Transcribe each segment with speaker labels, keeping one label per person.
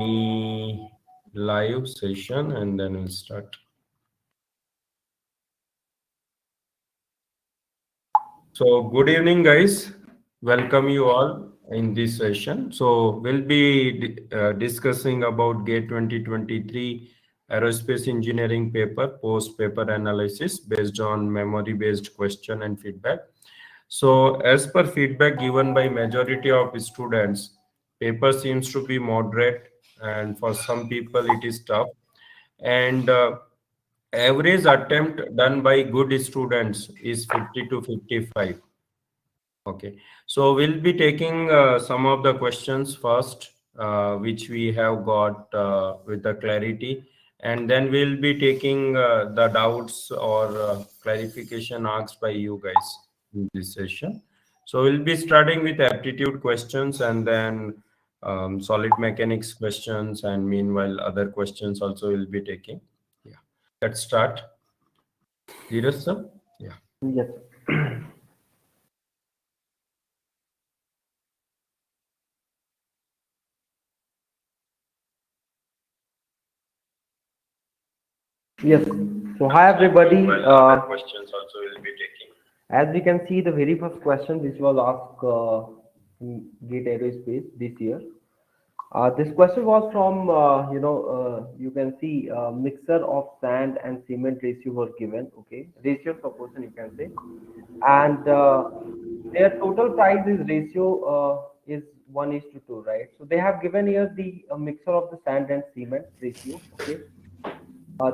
Speaker 1: the live session and then we'll start. So good evening, guys. Welcome you all in this session. So we'll be discussing about GATE 2023 Aerospace Engineering paper, post-paper analysis based on memory-based question and feedback. So as per feedback given by majority of students, paper seems to be moderate and for some people it is tough. And average attempt done by good students is 50 to 55. Okay, so we'll be taking some of the questions first, which we have got with the clarity, and then we'll be taking the doubts or clarification asked by you guys in this session. So we'll be starting with aptitude questions and then solid mechanics questions, and meanwhile other questions also will be taking. Yeah, let's start. Dheeraj sir? Yeah.
Speaker 2: Yes. Yes. So hi everybody.
Speaker 1: Other questions also will be taking.
Speaker 2: As we can see, the very first question which was asked in GATE Aerospace this year. This question was from you can see mixture of sand and cement ratio was given. Okay, ratio proportion you can say, and their total price is ratio is 1:2, right? So they have given here the mixture of the sand and cement ratio. Okay,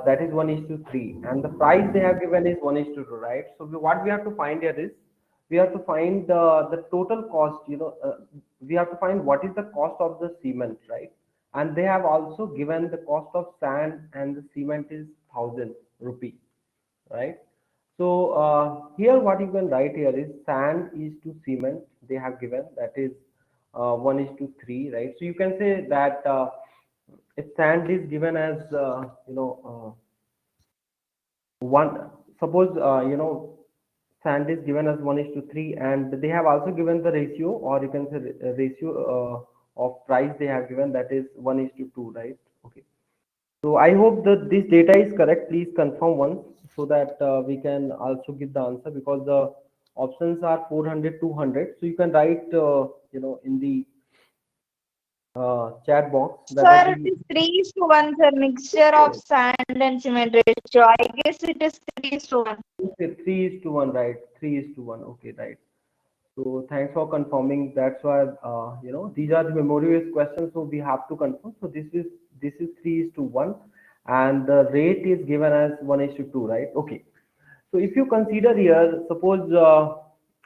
Speaker 2: that is 1:3, and the price they have given is 1:2, right? So what we have to find here is we have to find the total cost. We have to find what is the cost of the cement, right? And they have also given the cost of sand and the cement is 1,000 rupee, right? So here what you can write here is sand is to cement. They have given that is 1:3, right? So you can say that if sand is given as one, suppose sand is given as 1:3, and they have also given the ratio, or you can say ratio of price they have given, that is 1:2, right? Okay, so I hope that this data is correct. Please confirm once so that we can also give the answer, because the options are 400, 200. So you can write in the chat box that
Speaker 3: Sir, it is 3:1, sir. Mixture of sand and cement ratio. I guess it is 3:1.
Speaker 2: okay, 3:1, right? 3:1. Okay, right. So thanks for confirming. That's why these are the memory-based questions, so we have to confirm. So this is 3:1, and the rate is given as 1:2, right? Okay. So if you consider here, suppose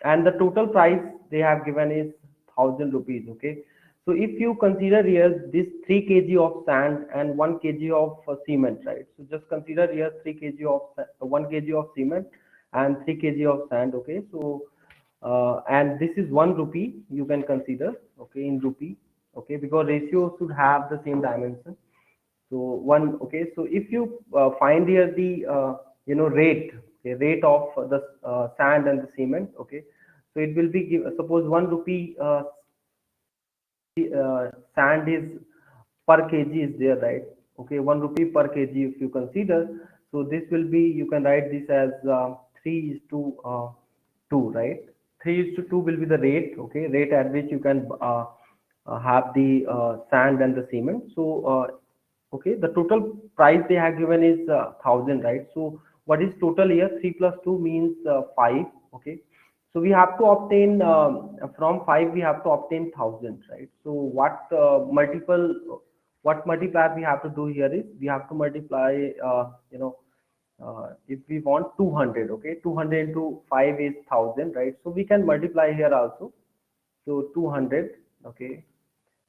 Speaker 2: and the total price they have given is 1,000 rupees. Okay. So if you consider here this 3 kg of sand and 1 kg of cement, right? So just consider here 3 kg of 1 kg of cement and 3 kg of sand. Okay. So and this is 1 rupee, you can consider, okay, in rupee. Okay, because ratio should have the same dimension. So one, okay, so if you find here the rate, okay, rate of the sand and the cement. Okay, so it will be suppose 1 rupee sand is per kg is there, right? Okay, 1 rupee per kg if you consider. So this will be, you can write this as 3:2, right? 3:2 will be the rate. Okay, rate at which you can have the sand and the cement. So okay, the total price they have given is 1,000, right? So what is total here? 3 plus 2 means 5. Okay, so we have to obtain from 5 we have to obtain 1,000, right? So what multiplier we have to do here is we have to multiply if we want 200. Okay, 200 into 5 is 1,000, right? So we can multiply here also. So 200, okay,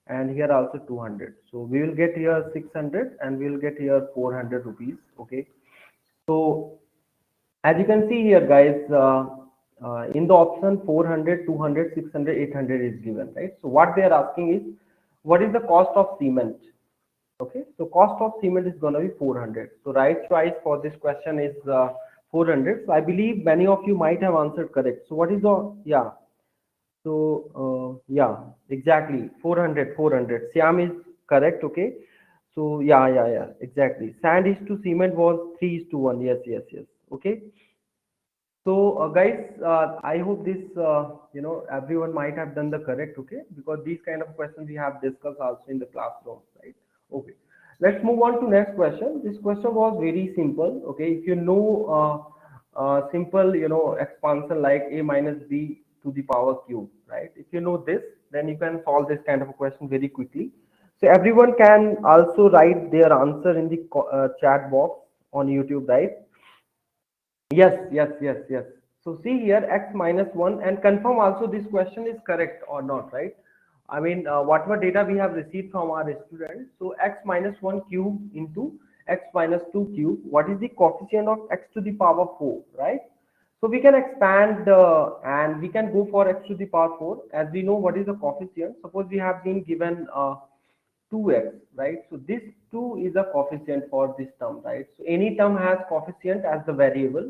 Speaker 2: and here also 200. So we will get here 600 and we will get here 400 rupees. Okay, so as you can see here, guys, in the option 400, 200, 600, 800 is given, right? So what they are asking is, what is the cost of cement? Okay, so cost of cement is going to be 400. So right choice for this question is 400. So I believe many of you might have answered correct. So what is the, yeah, so yeah, exactly, 400. Siam is correct. Okay. So yeah, exactly. Sand is to cement was 3:1. Yes. Okay. So guys, I hope this everyone might have done the correct. Okay, because these kind of questions we have discussed also in the classroom, right? Okay. Let's move on to next question. This question was very simple. Okay, if you know simple expansion like a minus b to the power cube, right? If you know this, then you can solve this kind of a question very quickly. So everyone can also write their answer in the chat box on YouTube, right? Yes. So see here x minus 1 and confirm also this question is correct or not, right? I mean, whatever data we have received from our students. So x minus 1 cube into x minus 2 cube. What is the coefficient of x to the power 4, right? So we can expand and we can go for x to the power 4 as we know what is the coefficient. Suppose we have been given 2x, right? So this 2 is a coefficient for this term, right? So any term has coefficient as the variable.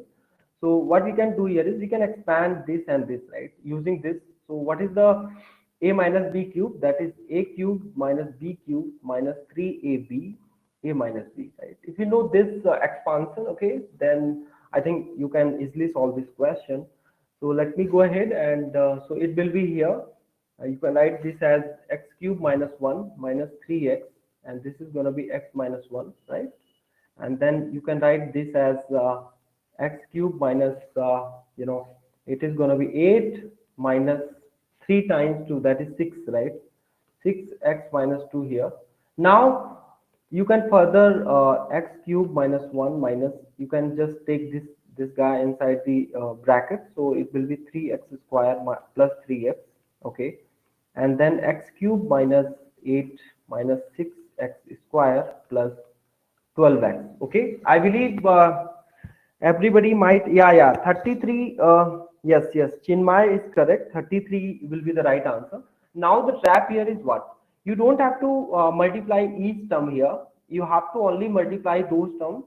Speaker 2: So what we can do here is we can expand this and this, right? Using this. So what is the a minus b cube? That is a cube minus b cube minus 3ab a minus b, right? If you know this expansion, okay, then I think you can easily solve this question. So let me go ahead and so it will be here. You can write this as x cube minus 1 minus 3x, and this is going to be x minus 1, right? And then you can write this as x cube minus it is going to be 8 minus 3 times 2, that is 6, right? 6x minus 2 here. Now you can further x cube minus 1 minus, you can just take this guy inside the bracket, so it will be 3x square plus 3x, okay? And then x cube minus 8 minus 6x square plus 12x. Okay, I believe everybody might, yeah, 33. Yes, Chinmay is correct. 33 will be the right answer. Now the trap here is what? You don't have to multiply each term here. You have to only multiply those terms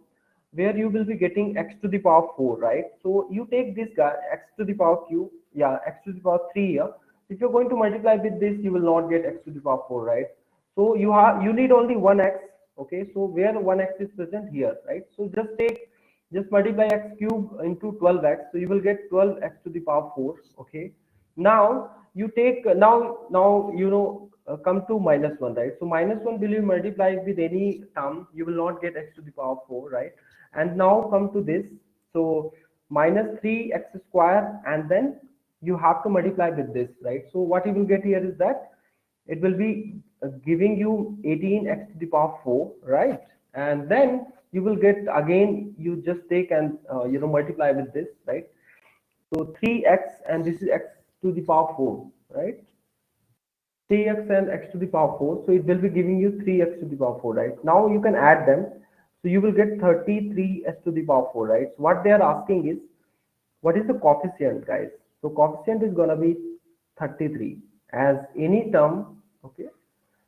Speaker 2: where you will be getting x to the power 4, right? So you take this guy x to the power cube, yeah, x to the power 3 here. If you're going to multiply with this, you will not get x to the power 4, right? So you need only 1x, okay? So where 1x is present here, right? So just multiply x cube into 12x, so you will get 12x to the power 4, okay? Now you take now come to minus 1, right? So minus 1 will you multiply with any term, you will not get x to the power 4, right? And now come to this, so minus 3x square, and then you have to multiply with this, right? So what you will get here is that it will be giving you 18x to the power 4, right? And then you will get, again you just take and multiply with this, right? So 3x, and this is x to the power 4, right? 3x and x to the power 4, so it will be giving you 3x to the power 4, right? Now you can add them, so you will get 33x to the power 4, right? So what they are asking is, what is the coefficient, guys? So coefficient is going to be 33, as any term, okay,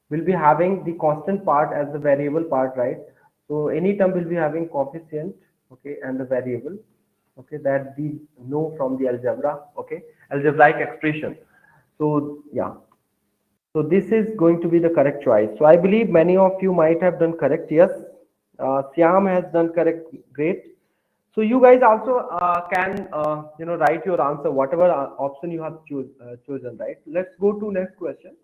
Speaker 2: will be having the constant part as the variable part, right? So any term will be having coefficient, okay, and the variable, okay, that we know from the algebra, okay, algebraic expression. So yeah, so this is going to be the correct choice. So I believe many of you might have done correct. Yes, Siam has done correct. Great. So you guys also can write your answer, whatever option you have chosen, right? Let's go to next question.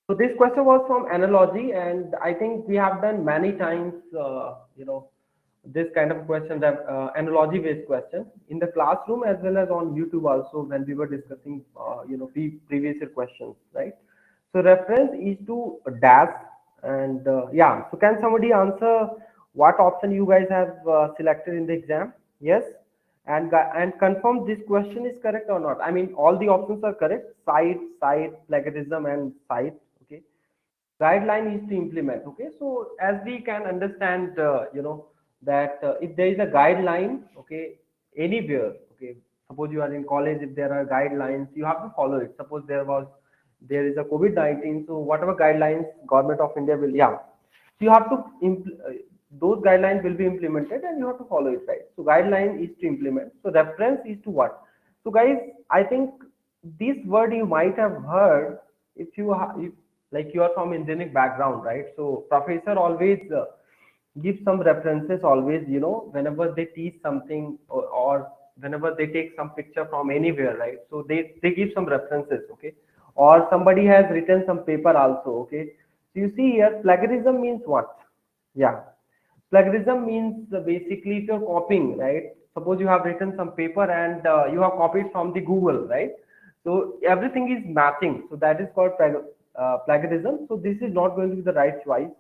Speaker 2: So this question was from analogy, and I think we have done many times, this kind of question, that analogy based question in the classroom as well as on YouTube also when we were discussing, previous year questions, right? So reference is to dash, and yeah. So can somebody answer what option you guys have selected in the exam? Yes, and confirm this question is correct or not. I mean, all the options are correct: side, plagiarism, and side. Okay, guideline is to implement. Okay, so as we can understand, that if there is a guideline, okay, anywhere, okay, suppose you are in college, if there are guidelines, you have to follow it. Suppose there is a COVID-19, so whatever guidelines government of India will, yeah, so you have to those guidelines will be implemented and you have to follow it, right? So guideline is to implement. So reference is to what? So guys, I think this word you might have heard, if like you are from engineering background, right? So professor always give some references always, whenever they teach something, or whenever they take some picture from anywhere, right? So they give some references, okay? Or somebody has written some paper also, okay? So you see here, plagiarism means what? Yeah, plagiarism means basically if you're copying, right? Suppose you have written some paper and you have copied from the Google, right? So everything is matching. So that is called plagiarism. So this is not going to be the right choice.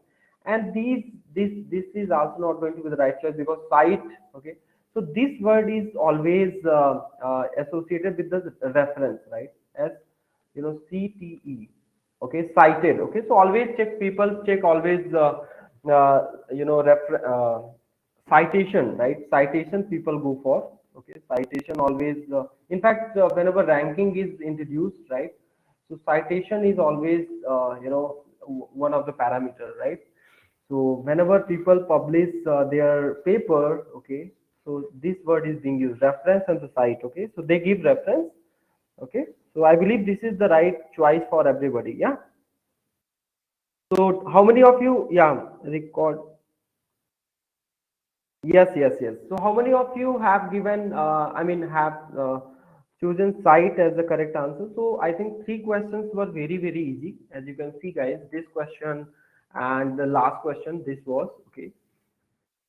Speaker 2: And this is also not going to be the right choice because cite, okay? So this word is always associated with the reference, right? As CTE, okay, cited, okay. So always check, people check always citation, right? Citation people go for, okay. Citation always in fact whenever ranking is introduced, right? So citation is always one of the parameter, right? So whenever people publish their paper, okay, so this word is being used, reference and the cite, okay. So they give reference, okay. So I believe this is the right choice for everybody. Yeah. So how many of you, yeah, record? Yes, yes, yes. So how many of you have given, have chosen site as the correct answer? So I think three questions were very, very easy. As you can see, guys, this question and the last question, this was, okay.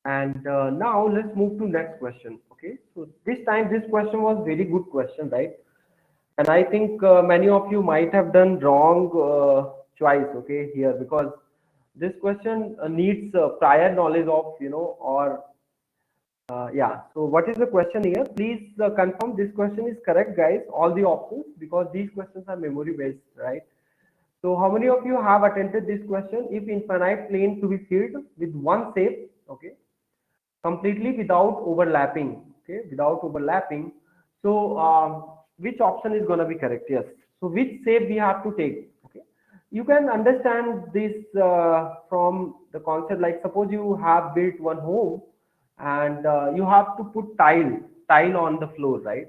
Speaker 2: And now let's move to next question, okay. So this time, this question was very good question, right? And I think many of you might have done wrong choice, okay, here, because this question needs prior knowledge of, or yeah. So what is the question here? Please confirm this question is correct, guys. All the options, because these questions are memory based, right? So how many of you have attempted this question? If infinite plane to be filled with one shape, okay, completely without overlapping, okay, without overlapping. So which option is going to be correct? Yes. So which shape we have to take? Okay, you can understand this from the concept, like suppose you have built one home and you have to put tile on the floor, right?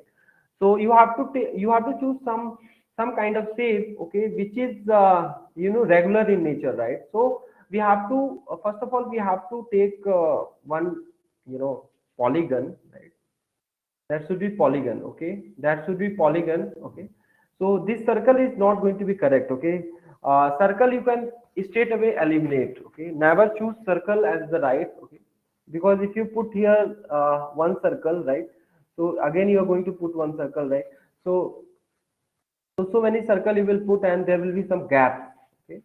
Speaker 2: So you have to you have to choose some kind of shape, okay, which is regular in nature, right? So we have to first of all we have to take one polygon, right? That should be polygon, okay. That should be polygon, okay. So this circle is not going to be correct, okay. Circle you can straight away eliminate, okay. Never choose circle as the right, okay, because if you put here one circle, right, so again you are going to put one circle, right? So so many circle you will put and there will be some gaps, okay.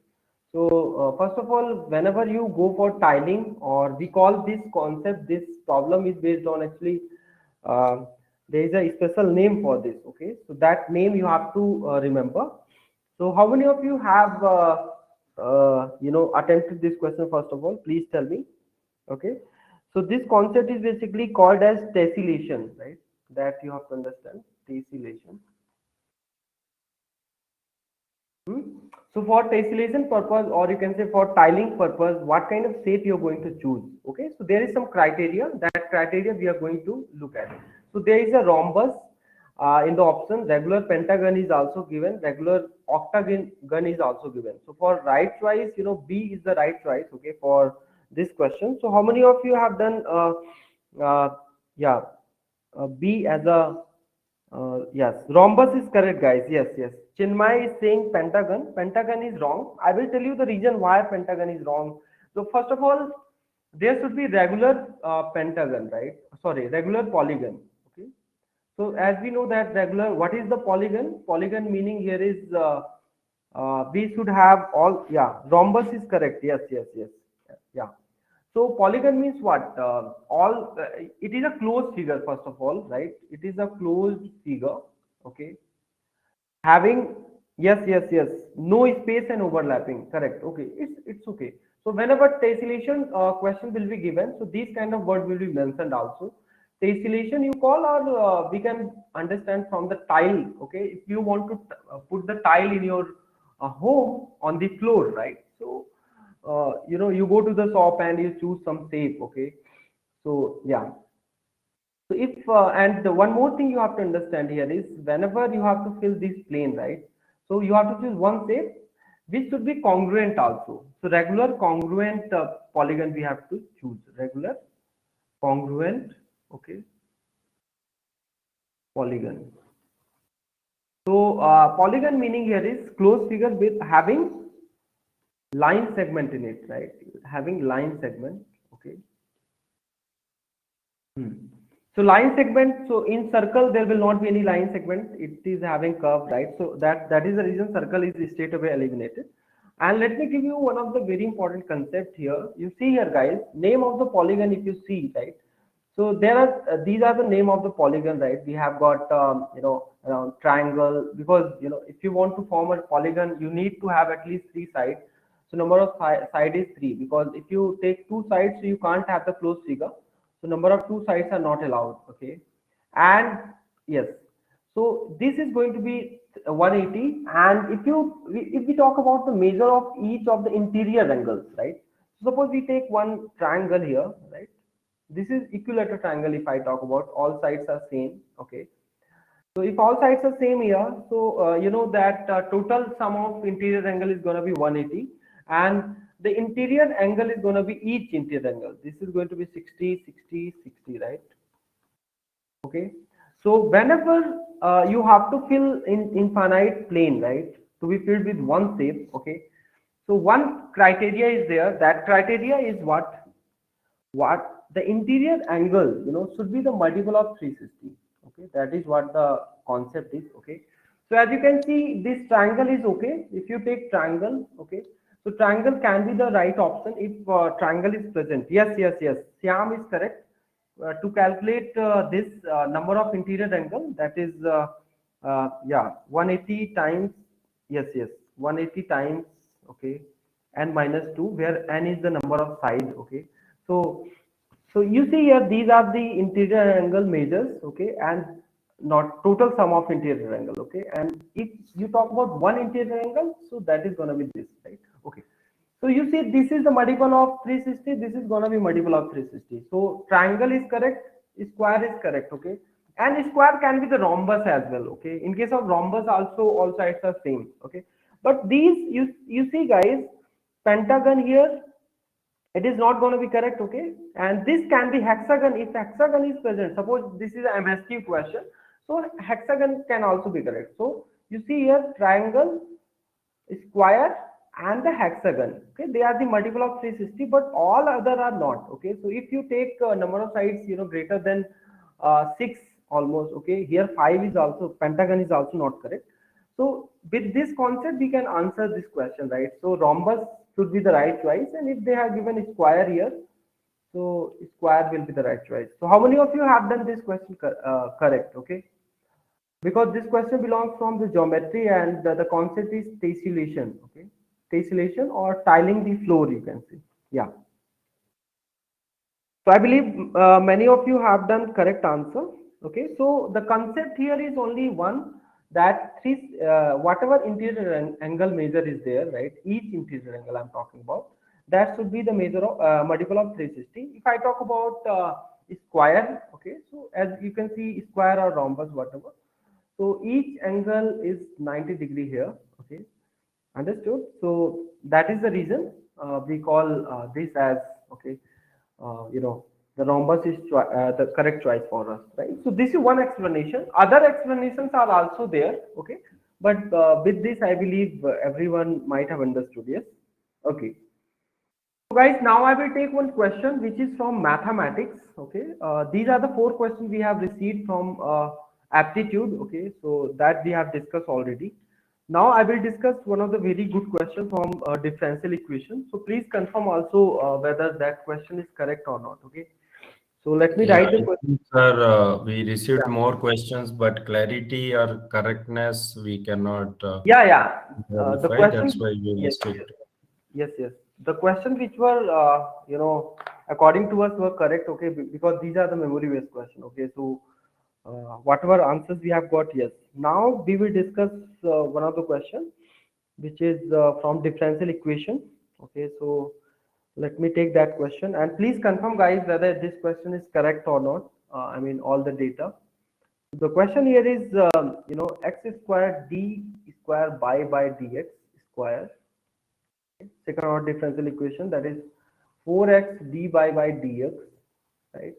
Speaker 2: So first of all, whenever you go for tiling, or we call this concept, this problem is based on actually uh, there is a special name for this, okay. So that name you have to remember. So how many of you have attempted this question? First of all, please tell me, okay. So this concept is basically called as tessellation, right? That you have to understand, tessellation. Hmm? So for tessellation purpose, or you can say for tiling purpose, what kind of shape you're going to choose? Okay, so there is some criteria. That criteria we are going to look at. So there is a rhombus in the option. Regular pentagon is also given. Regular octagon is also given. So for right choice, B is the right choice. Okay, for this question. So how many of you have done? Uh, yeah, B as a yes, rhombus is correct, guys. Yes, yes. Chinmay is saying pentagon. Pentagon is wrong. I will tell you the reason why pentagon is wrong. So first of all, there should be regular pentagon, right? Sorry, regular polygon. Okay. So as we know that regular, what is the polygon? Polygon meaning here is we should have all. Yeah, rhombus is correct. Yes, yes, yes. Yeah. So polygon means what? All it is a closed figure first of all, right? It is a closed figure. Okay, having, yes, yes, yes, no space and overlapping, correct, okay, it's okay. So whenever tessellation question will be given, so these kind of word will be mentioned also. Tessellation you call, or we can understand from the tile, okay. If you want to put the tile in your home on the floor, right? So you go to the shop and you choose some shape, okay. So yeah. So if and the one more thing you have to understand here is whenever you have to fill this plane, right? So you have to choose one shape, which should be congruent also. So regular congruent polygon we have to choose. Regular congruent, okay, polygon. So polygon meaning here is closed figure with having line segment in it, right? Having line segment, okay. So line segment, so in circle there will not be any line segment. It is having curve, right? So that is the reason circle is straight away eliminated. And let me give you one of the very important concept here. You see here, guys, name of the polygon. If you see, right? So there are these are the name of the polygon, right? We have got around triangle, because if you want to form a polygon, you need to have at least three sides. So number of side is three, because if you take two sides, so you can't have the closed figure. So number of two sides are not allowed, okay. And yes, so this is going to be 180. And if we talk about the measure of each of the interior angles, right? So suppose we take one triangle here, right? This is equilateral triangle. If I talk about, all sides are same, okay. So if all sides are same here, so you know that total sum of interior angle is going to be 180, and the interior angle is going to be each interior angle. This is going to be 60, 60, 60, right? Okay. So whenever you have to fill in infinite plane, right, to be filled with one shape, okay. So one criteria is there. That criteria is what the interior angle should be the multiple of 360, okay. That is what the concept is, okay. So as you can see, this triangle is okay. If you take triangle, okay, so triangle can be the right option if triangle is present. Yes, yes, yes, Siam is correct. To calculate this number of interior angle, that is yeah, 180 times, yes, yes, 180 times, okay, n minus 2, where n is the number of side, okay. So you see here, these are the interior angle measures, okay, and not total sum of interior angle, okay. And if you talk about one interior angle, so that is going to be this, right? Okay. So you see, this is the multiple of 360. This is going to be multiple of 360. So triangle is correct, square is correct, okay. And square can be the rhombus as well, okay. In case of rhombus, also all sides are same, okay. But these, you see, guys, pentagon here, it is not going to be correct, okay. And this can be hexagon if hexagon is present. Suppose this is a MSQ question, so hexagon can also be correct. So you see here, triangle, square, and the hexagon, okay, they are the multiple of 360, but all other are not, okay. So if you take number of sides greater than 6 almost, okay, here 5 is also, pentagon is also not correct. So with this concept we can answer this question, right? So rhombus should be the right choice, and if they have given a square here, so square will be the right choice. So how many of you have done this question correct, okay? Because this question belongs from the geometry, and the concept is tessellation, okay, tessellation or tiling the floor, you can say. Yeah, so I believe many of you have done correct answer, okay. So the concept here is only one, that whatever interior angle measure is there, right, each interior angle I'm talking about, that should be the measure of multiple of 360. If I talk about square, okay, so as you can see, square or rhombus, whatever, so each angle is 90 degree here, okay, understood. So that is the reason we call this as, okay, the rhombus is the correct choice for us, right? So this is one explanation. Other explanations are also there, okay, but with this I believe everyone might have understood. Yes, okay. So guys, now I will take one question which is from mathematics, okay. These are the 4 questions we have received from aptitude, okay, so that we have discussed already. Now I will discuss one of the very good questions from differential equation. So please confirm also whether that question is correct or not, okay. So let me
Speaker 1: Yeah,
Speaker 2: write the
Speaker 1: I
Speaker 2: question.
Speaker 1: think, sir, we received
Speaker 2: Yeah,
Speaker 1: more questions, but clarity or correctness we cannot
Speaker 2: yeah, yeah. The
Speaker 1: verify. That's
Speaker 2: question,
Speaker 1: why we will
Speaker 2: yes,
Speaker 1: stick
Speaker 2: yes,
Speaker 1: to.
Speaker 2: yes, yes. The question which were, according to us were correct, okay, because these are the memory based question, okay. So whatever answers we have got, yes. Now we will discuss one of the questions which is from differential equation, okay. So let me take that question, and please confirm, guys, whether this question is correct or not. I mean, all the data. The question here is, x squared d square by dx square second order differential equation, that is 4x dy by dx, right,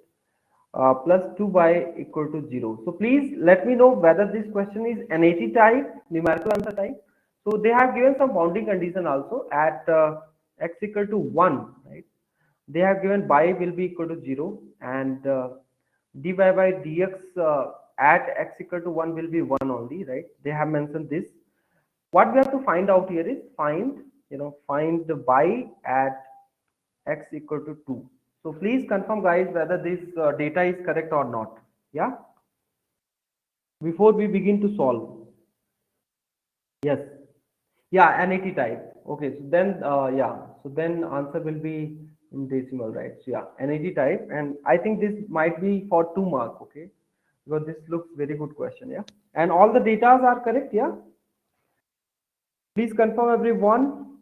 Speaker 2: plus 2y equal to 0. So please let me know whether this question is NAT type, numerical answer type. So they have given some bounding condition also at x equal to 1, right? They have given y will be equal to 0 and dy by dx at x equal to 1 will be 1 only, right? They have mentioned this. What we have to find out here is find the y at x equal to 2. So please confirm guys whether this data is correct or not. Yeah, before we begin to solve. Yes, yeah, NAT type. Okay, so then yeah, so then answer will be in decimal, right? So yeah, NAT type, and I think this might be for 2 mark. Okay, because this looks very good question. Yeah, and all the data are correct. Yeah, please confirm everyone,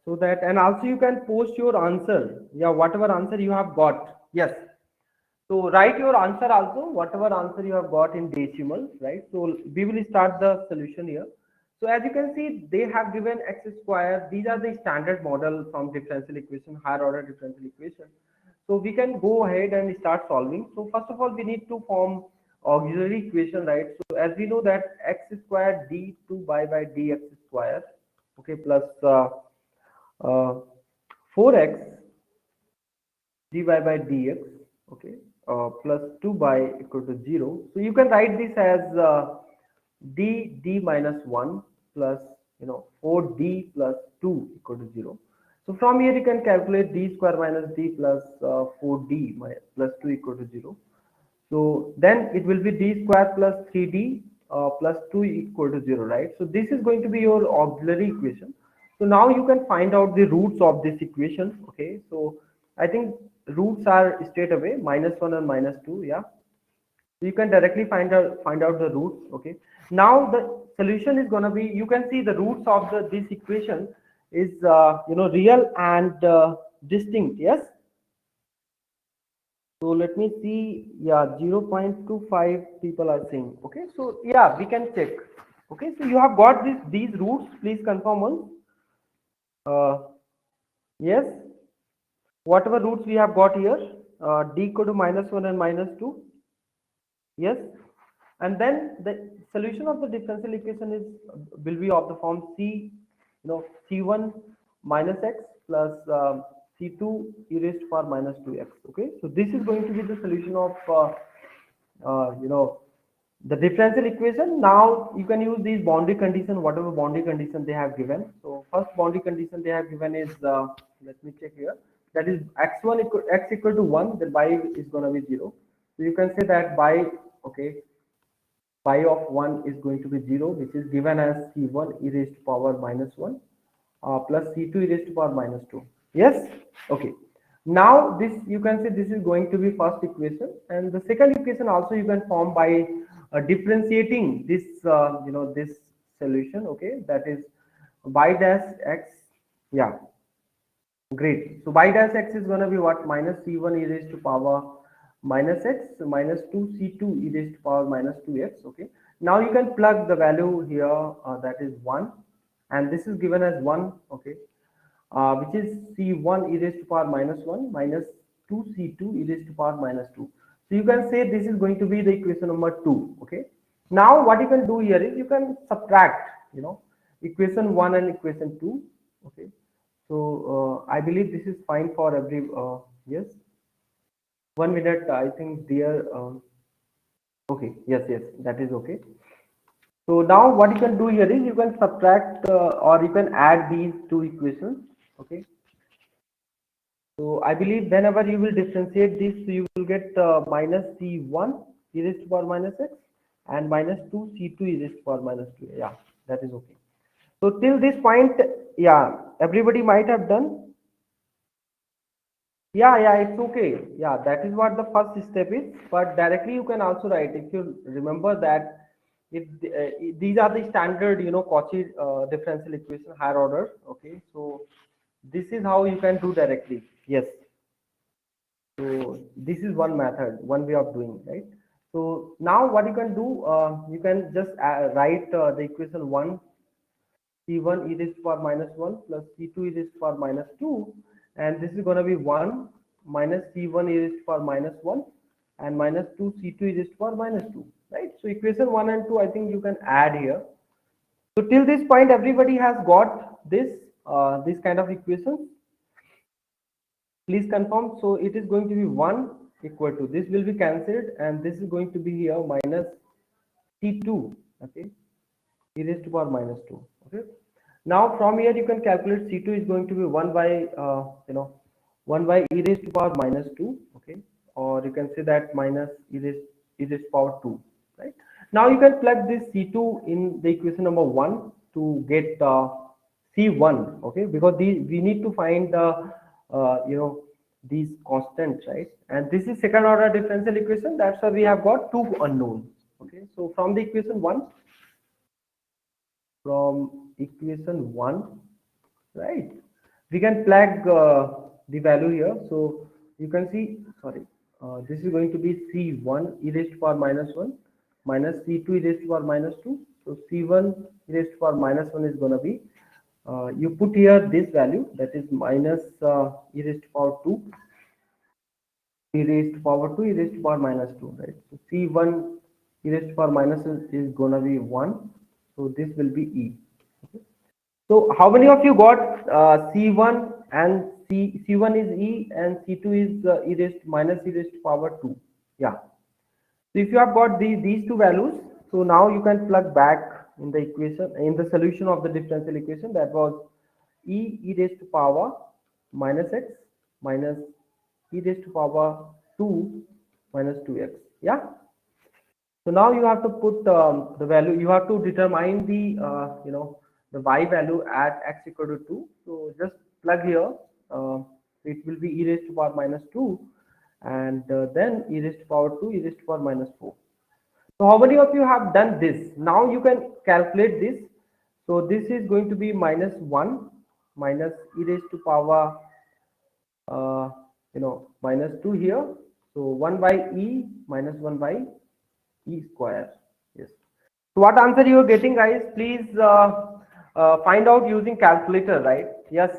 Speaker 2: so that, and also you can post your answer. Yeah, whatever answer you have got. Yes, so write your answer also, whatever answer you have got in decimal, right? So we will start the solution here. So as you can see, they have given x square. These are the standard model from differential equation, higher order differential equation. So we can go ahead and start solving. So first of all, we need to form auxiliary equation, right? So as we know that x square d2y by dx square, okay, plus 4x dy by dx, okay, plus 2y equal to 0. So you can write this as d minus 1 plus 4d plus 2 equal to 0. So from here you can calculate d square minus d plus 4d plus 2 equal to 0. So then it will be d square plus 3d plus 2 equal to 0, right? So this is going to be your auxiliary equation. So now you can find out the roots of this equation. Okay, so I think roots are straight away -1 and -2. Yeah, so you can directly find out the roots. Okay, now the solution is going to be, you can see the roots of this equation is real and distinct. Yes, so let me see. Yeah, 0.25 people are saying. Okay, so yeah, we can check. Okay, so you have got these roots. Please confirm once. Yes, whatever roots we have got here, d equal to -1 and -2. Yes, and then the solution of the differential equation will be of the form c1 minus x plus c2 e raised to power minus 2x. Okay, so this is going to be the solution of the differential equation. Now you can use these boundary condition, whatever boundary condition they have given. So first boundary condition they have given is, let me check here, that is x equal to 1, then y is going to be 0. So you can say that y, okay, y of 1 is going to be 0, which is given as c1 e raised to power minus 1 plus c2 e raised to power minus 2. Yes, okay. Now this, you can say this is going to be first equation, and the second equation also you can form by differentiating this this solution. Okay, that is y dash x. Yeah, great. So y dash x is going to be what? Minus c1 e raised to power minus x minus 2 c2 e raised to power minus 2x. Okay, now you can plug the value here, that is 1, and this is given as 1. Okay, which is c1 e raised to power minus 1 minus 2 c2 e raised to power minus 2. So you can say this is going to be the equation number 2. Okay, now what you can do here is you can subtract equation 1 and equation 2. Okay, so I believe this is fine for every yes, 1 minute, I think, dear. Okay, yes, that is okay. So now what you can do here is you can subtract or you can add these two equations. Okay, so I believe whenever you will differentiate this, you will get minus c1 e raised to power minus x and minus 2 c2 e raised to power minus 2. Yeah, that is okay. So till this point, yeah, everybody might have done. Yeah, it's okay. Yeah, that is what the first step is. But directly you can also write, if you remember that, if these are the standard Cauchy differential equation, higher order. Okay, so this is how you can do directly. Yes, so this is one method, one way of doing, right? So now what you can do, you can just write the equation 1, C1 e raised to power minus 1 plus C2 e raised to power minus 2, and this is going to be 1 minus C1 e raised to power minus 1 and minus 2 C2 e raised to power minus 2, right? So equation 1 and 2 I think you can add here. So till this point everybody has got this kind of equations. Please confirm. So it is going to be 1 equal to, this will be cancelled, and this is going to be here minus C2, okay, e raised to power minus 2, okay. Now from here you can calculate C2 is going to be 1 by 1 by e raised to power minus 2, okay, or you can say that minus e raised to power 2, right? Now you can plug this C2 in the equation number 1 to get C1, okay, because we need to find these constants, right? And this is second order differential equation, that's why we have got two unknowns, okay. So from the equation 1, right, we can plug the value here. So you can see, sorry, this is going to be C1 e raised to power minus 1 minus C2 e raised to power minus 2. So C1 e raised to power minus 1 is going to be, you put here this value, that is minus e raised to power 2 e raised to power 2 e raised to power minus 2, right? So C1 e raised to power minus is going to be 1, so this will be E. Okay. So how many of you got C1 and C1 is E and C2 is e raised minus e raised to power 2? Yeah. So if you have got these two values, so now you can plug back in the equation, in the solution of the differential equation, that was e raised to power minus x minus e raised to power 2 minus 2x. Yeah. So now you have to put the value, you have to determine the the y value at x equal to 2. So just plug here, it will be e raised to power minus 2 and then e raised to power 2 e raised to power minus 4. So how many of you have done this? Now you can calculate this. So this is going to be minus 1 minus e raised to power minus 2 here. So 1 by e minus 1 by e square. Yes. So what answer you are getting, guys? Please find out using calculator, right? Yes.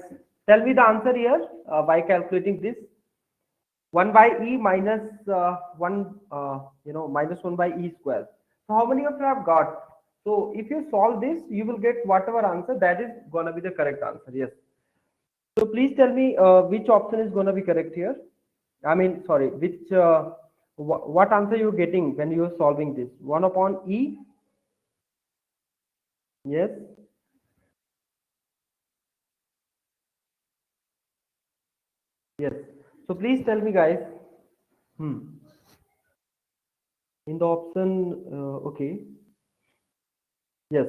Speaker 2: Tell me the answer here by calculating this. 1 by e minus 1 minus 1 by e square. So how many of you have got? So if you solve this, you will get whatever answer, that is going to be the correct answer. Yes. So please tell me which option is going to be correct here. I mean, sorry, which what answer you're getting when you're solving this? 1 upon e? Yes. Yes. So please tell me, guys. In the option, okay. Yes.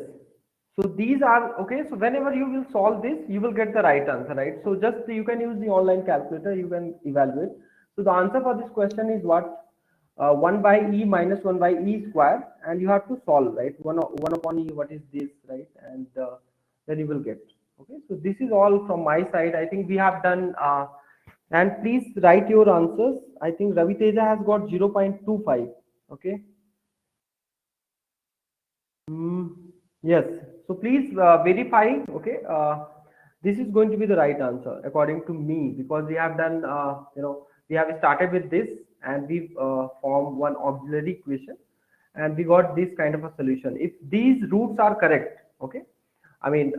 Speaker 2: So these are okay. So whenever you will solve this, you will get the right answer, right? So just you can use the online calculator. You can evaluate. So the answer for this question is what? 1 by e minus 1 by e square, and you have to solve, right? 1 upon e, what is this, right? And then you will get. Okay. So this is all from my side. I think we have done. And please write your answers. I think Ravi Teja has got 0.25. Okay. Yes. So please verify. Okay. This is going to be the right answer according to me, because we have done. We have started with this and we formed one auxiliary equation, and we got this kind of a solution. If these roots are correct, okay. I mean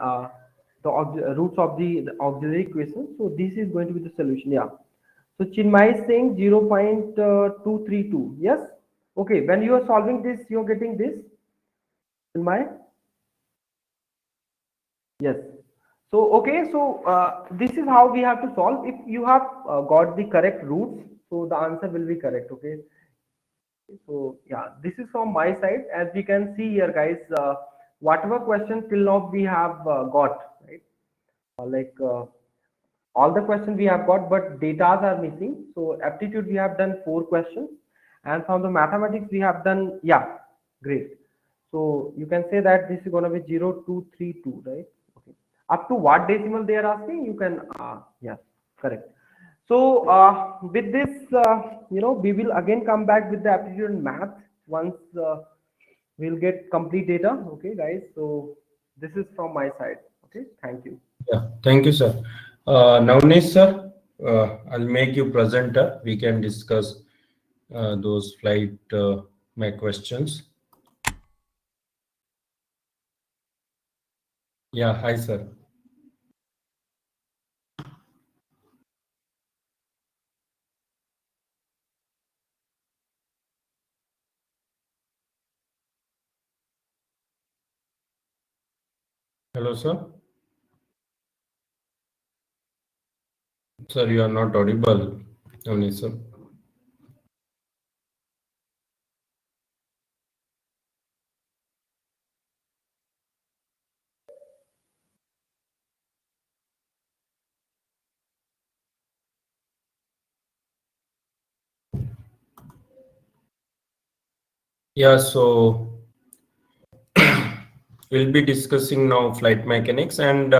Speaker 2: the roots of the auxiliary equation. So this is going to be the solution. Yeah. So Chinmay is saying 0.232. Yes. Okay. When you are solving this, you are getting this. Chinmay. Yes. So okay. So this is how we have to solve. If you have got the correct roots, so the answer will be correct. Okay. So yeah, this is from my side. As we can see here, guys, whatever questions till now we have got, right? All the questions we have got, but datas are missing. So aptitude we have done 4 questions, and from the mathematics we have done, yeah, great. So you can say that this is going to be 0232, right? Okay. Up to what decimal they are asking, you can, yeah, correct. So with this, we will again come back with the aptitude and math once we'll get complete data. Okay, guys. So this is from my side. Okay, thank you.
Speaker 1: Yeah, thank you, sir. Navneet, sir, I'll make you presenter. We can discuss those flight my questions. Yeah, hi, sir. Hello, sir. Sir, you are not audible. Navneet, sir. Yeah, so we'll be discussing now flight mechanics, and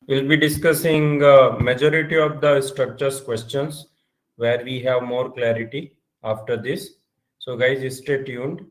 Speaker 1: we'll be discussing majority of the structures questions where we have more clarity after this. So guys, stay tuned.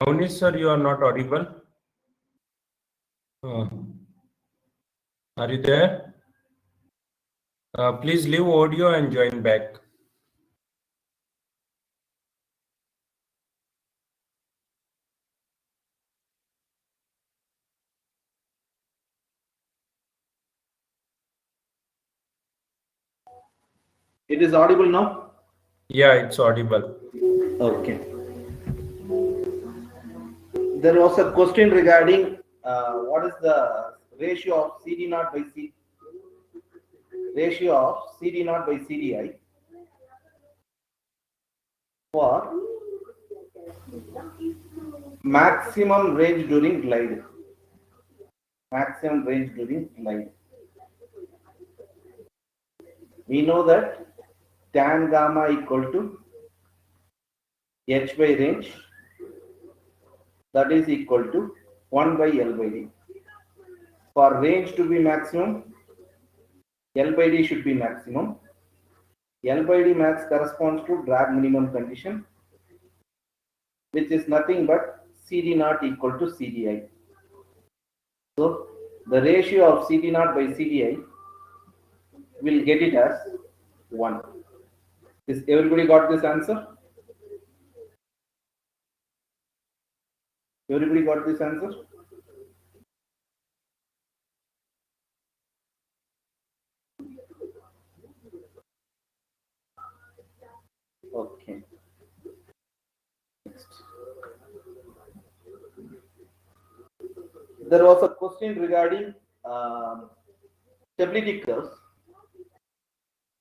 Speaker 1: Only sir, you are not audible. Uh, are you there? Please leave audio and join back.
Speaker 4: It is audible now?
Speaker 1: Yeah, it's audible.
Speaker 4: Okay. There was a question regarding what is the ratio of CD naught by CDI for maximum range during glide. Maximum range during glide. We know that tan gamma equal to h by range, that is equal to 1 by L by D. For range to be maximum, L by D should be maximum. L by D max corresponds to drag minimum condition, which is nothing but CD naught equal to CDI. So the ratio of CD naught by CDI will get it as 1. Is everybody got this answer? Everybody got this answer? Okay. Next. There was a question regarding stability curves,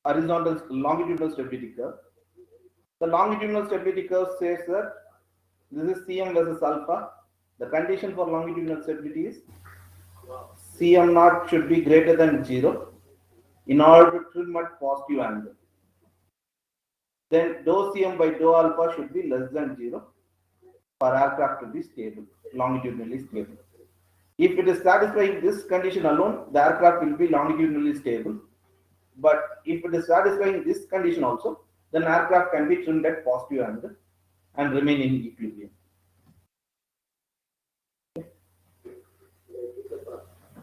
Speaker 4: horizontal, longitudinal stability curve. The longitudinal stability curve says that this is Cm versus alpha. The condition for longitudinal stability is Cm naught should be greater than 0 in order to trim at positive angle. Then dou Cm by dou alpha should be less than 0 for aircraft to be stable, longitudinally stable. If it is satisfying this condition alone, the aircraft will be longitudinally stable. But if it is satisfying this condition also, then aircraft can be trimmed at positive angle and remain in equilibrium.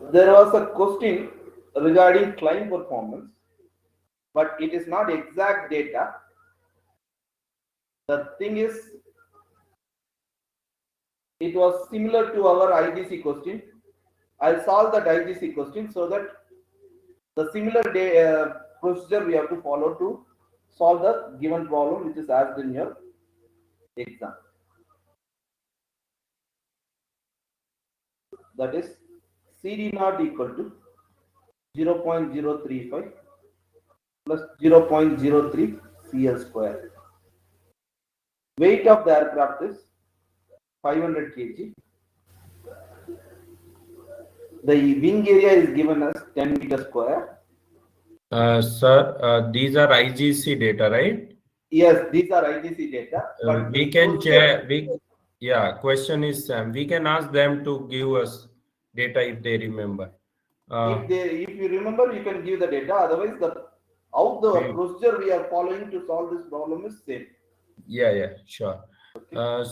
Speaker 4: There was a question regarding climb performance, but it is not exact data. The thing is, it was similar to our IGC question. I'll solve that IGC question so that the similar procedure we have to follow to solve the given problem which is asked in your exam. That is CD naught equal to 0.035 plus 0.03 CL square. Weight of the aircraft is 500 kg. The wing area is given as 10 meter square.
Speaker 1: Sir, these are IGC data, right?
Speaker 4: Yes, these are IGC data, but
Speaker 1: We
Speaker 4: the
Speaker 1: can
Speaker 4: procedure,
Speaker 1: check. Yeah, question is Sam. We can ask them to give us data if they remember.
Speaker 4: if you remember, you can give the data. Otherwise, how the
Speaker 1: we-
Speaker 4: procedure we are following to solve this problem is same.
Speaker 1: yeah, sure.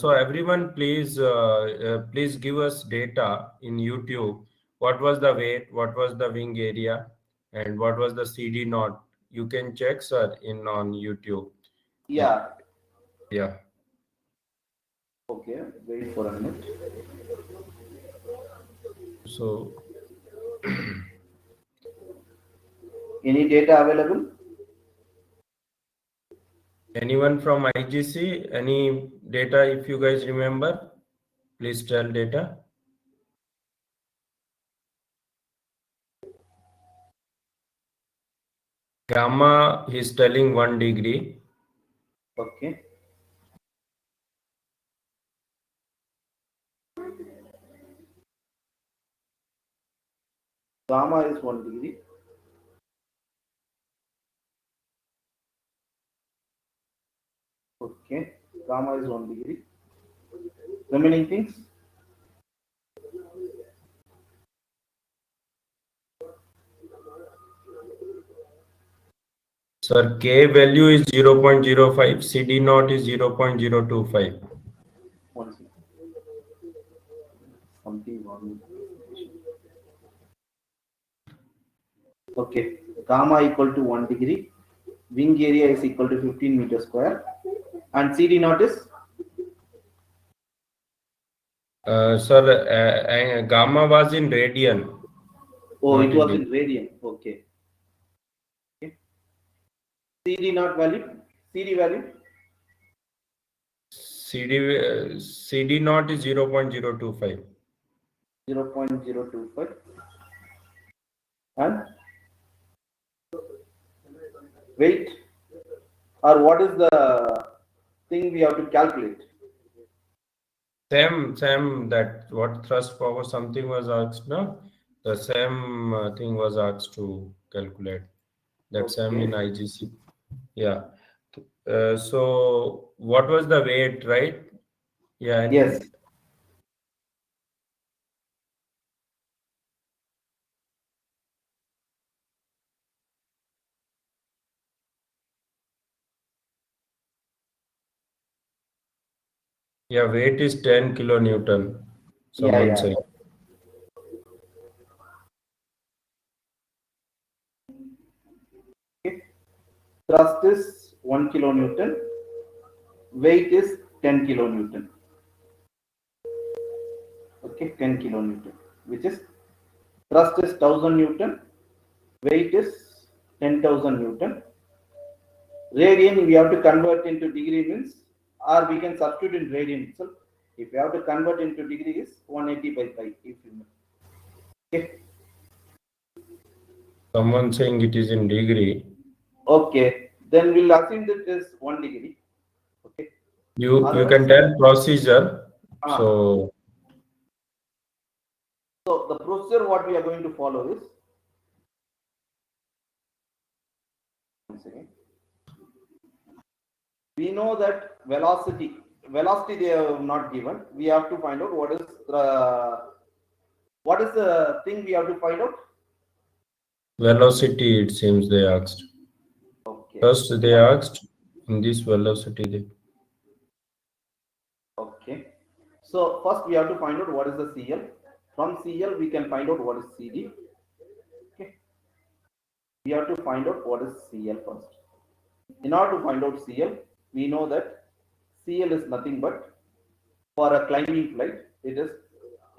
Speaker 1: So everyone, please give us data in YouTube. What was the weight? What was the wing area? And what was the CD naught? You can check, sir, in on YouTube.
Speaker 4: Yeah.
Speaker 1: Yeah.
Speaker 4: Okay. Wait for a minute.
Speaker 1: So
Speaker 4: Any data available?
Speaker 1: anyone from IGC? Any data if you guys remember? Please tell data. Gamma is telling 1 degree.
Speaker 4: Okay. Gamma is 1 degree. Okay. Gamma is 1 degree. Remaining things?
Speaker 1: Sir, K value is 0.05, CD naught is 0.025.
Speaker 4: One second. Something wrong. Okay. Gamma equal to 1 degree. Wing area is equal to 15 meter square. And CD naught is?
Speaker 1: Sir, gamma was in radian.
Speaker 4: Oh,
Speaker 1: Not
Speaker 4: it
Speaker 1: in
Speaker 4: was
Speaker 1: degree.
Speaker 4: in radian. Okay. Okay. CD not value? CD value?
Speaker 1: CD naught is 0.025.
Speaker 4: 0.025. And weight? Or what is the thing we have to calculate?
Speaker 1: Same that what thrust power something was asked, no? The same thing was asked to calculate. That same in
Speaker 4: Okay.
Speaker 1: IGC. Yeah. So what was the weight, right? Yeah,
Speaker 4: Yes.
Speaker 1: yeah, weight is 10 kilonewton.
Speaker 4: Yeah,
Speaker 1: Someone
Speaker 4: yeah.
Speaker 1: say.
Speaker 4: Okay. Thrust is 1 kilonewton. Weight is 10 kilonewton. Okay, 10 kilonewton, which is thrust is 1000 Newton. Weight is 10,000 Newton. Radian we have to convert into degree means, or we can substitute in radian itself. If you have to convert into degree is 180 by pi. If you know. Okay.
Speaker 1: Someone saying it is in degree.
Speaker 4: Okay. Then we'll assume that it is 1 degree. Okay.
Speaker 1: You
Speaker 4: Otherwise,
Speaker 1: can tell procedure.
Speaker 4: ah,
Speaker 1: So
Speaker 4: so the procedure what we are going to follow is, once again, we know that velocity they have not given. We have to find out what is the thing we have to find out.
Speaker 1: velocity, it seems they asked.
Speaker 4: Okay.
Speaker 1: First they asked in this velocity.
Speaker 4: Okay. So first we have to find out what is the CL. From CL we can find out what is CD. Okay. We have to find out what is CL first. In order to find out CL, we know that CL is nothing but, for a climbing flight, it is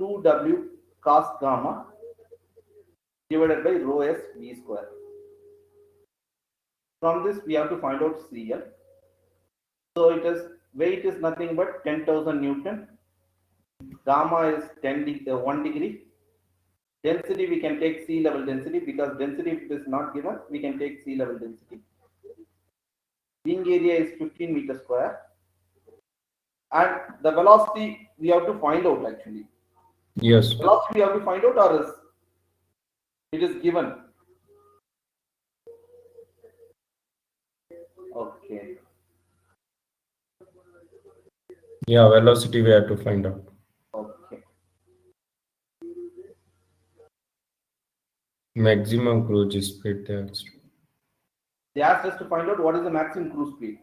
Speaker 4: 2W cos gamma divided by rho s v square. From this we have to find out CL. So it is, weight is nothing but 10,000 Newton. Gamma is 1 degree. Density we can take sea level density, because density if it is not given, we can take sea level density. Wing area is 15 meter square. And the velocity we have to find out actually.
Speaker 1: Yes.
Speaker 4: Velocity we have to find out, or is It is given. Okay.
Speaker 1: Yeah, velocity we have to find out.
Speaker 4: Okay.
Speaker 1: Maximum cruise speed there.
Speaker 4: They asked us to find out what is the maximum cruise speed.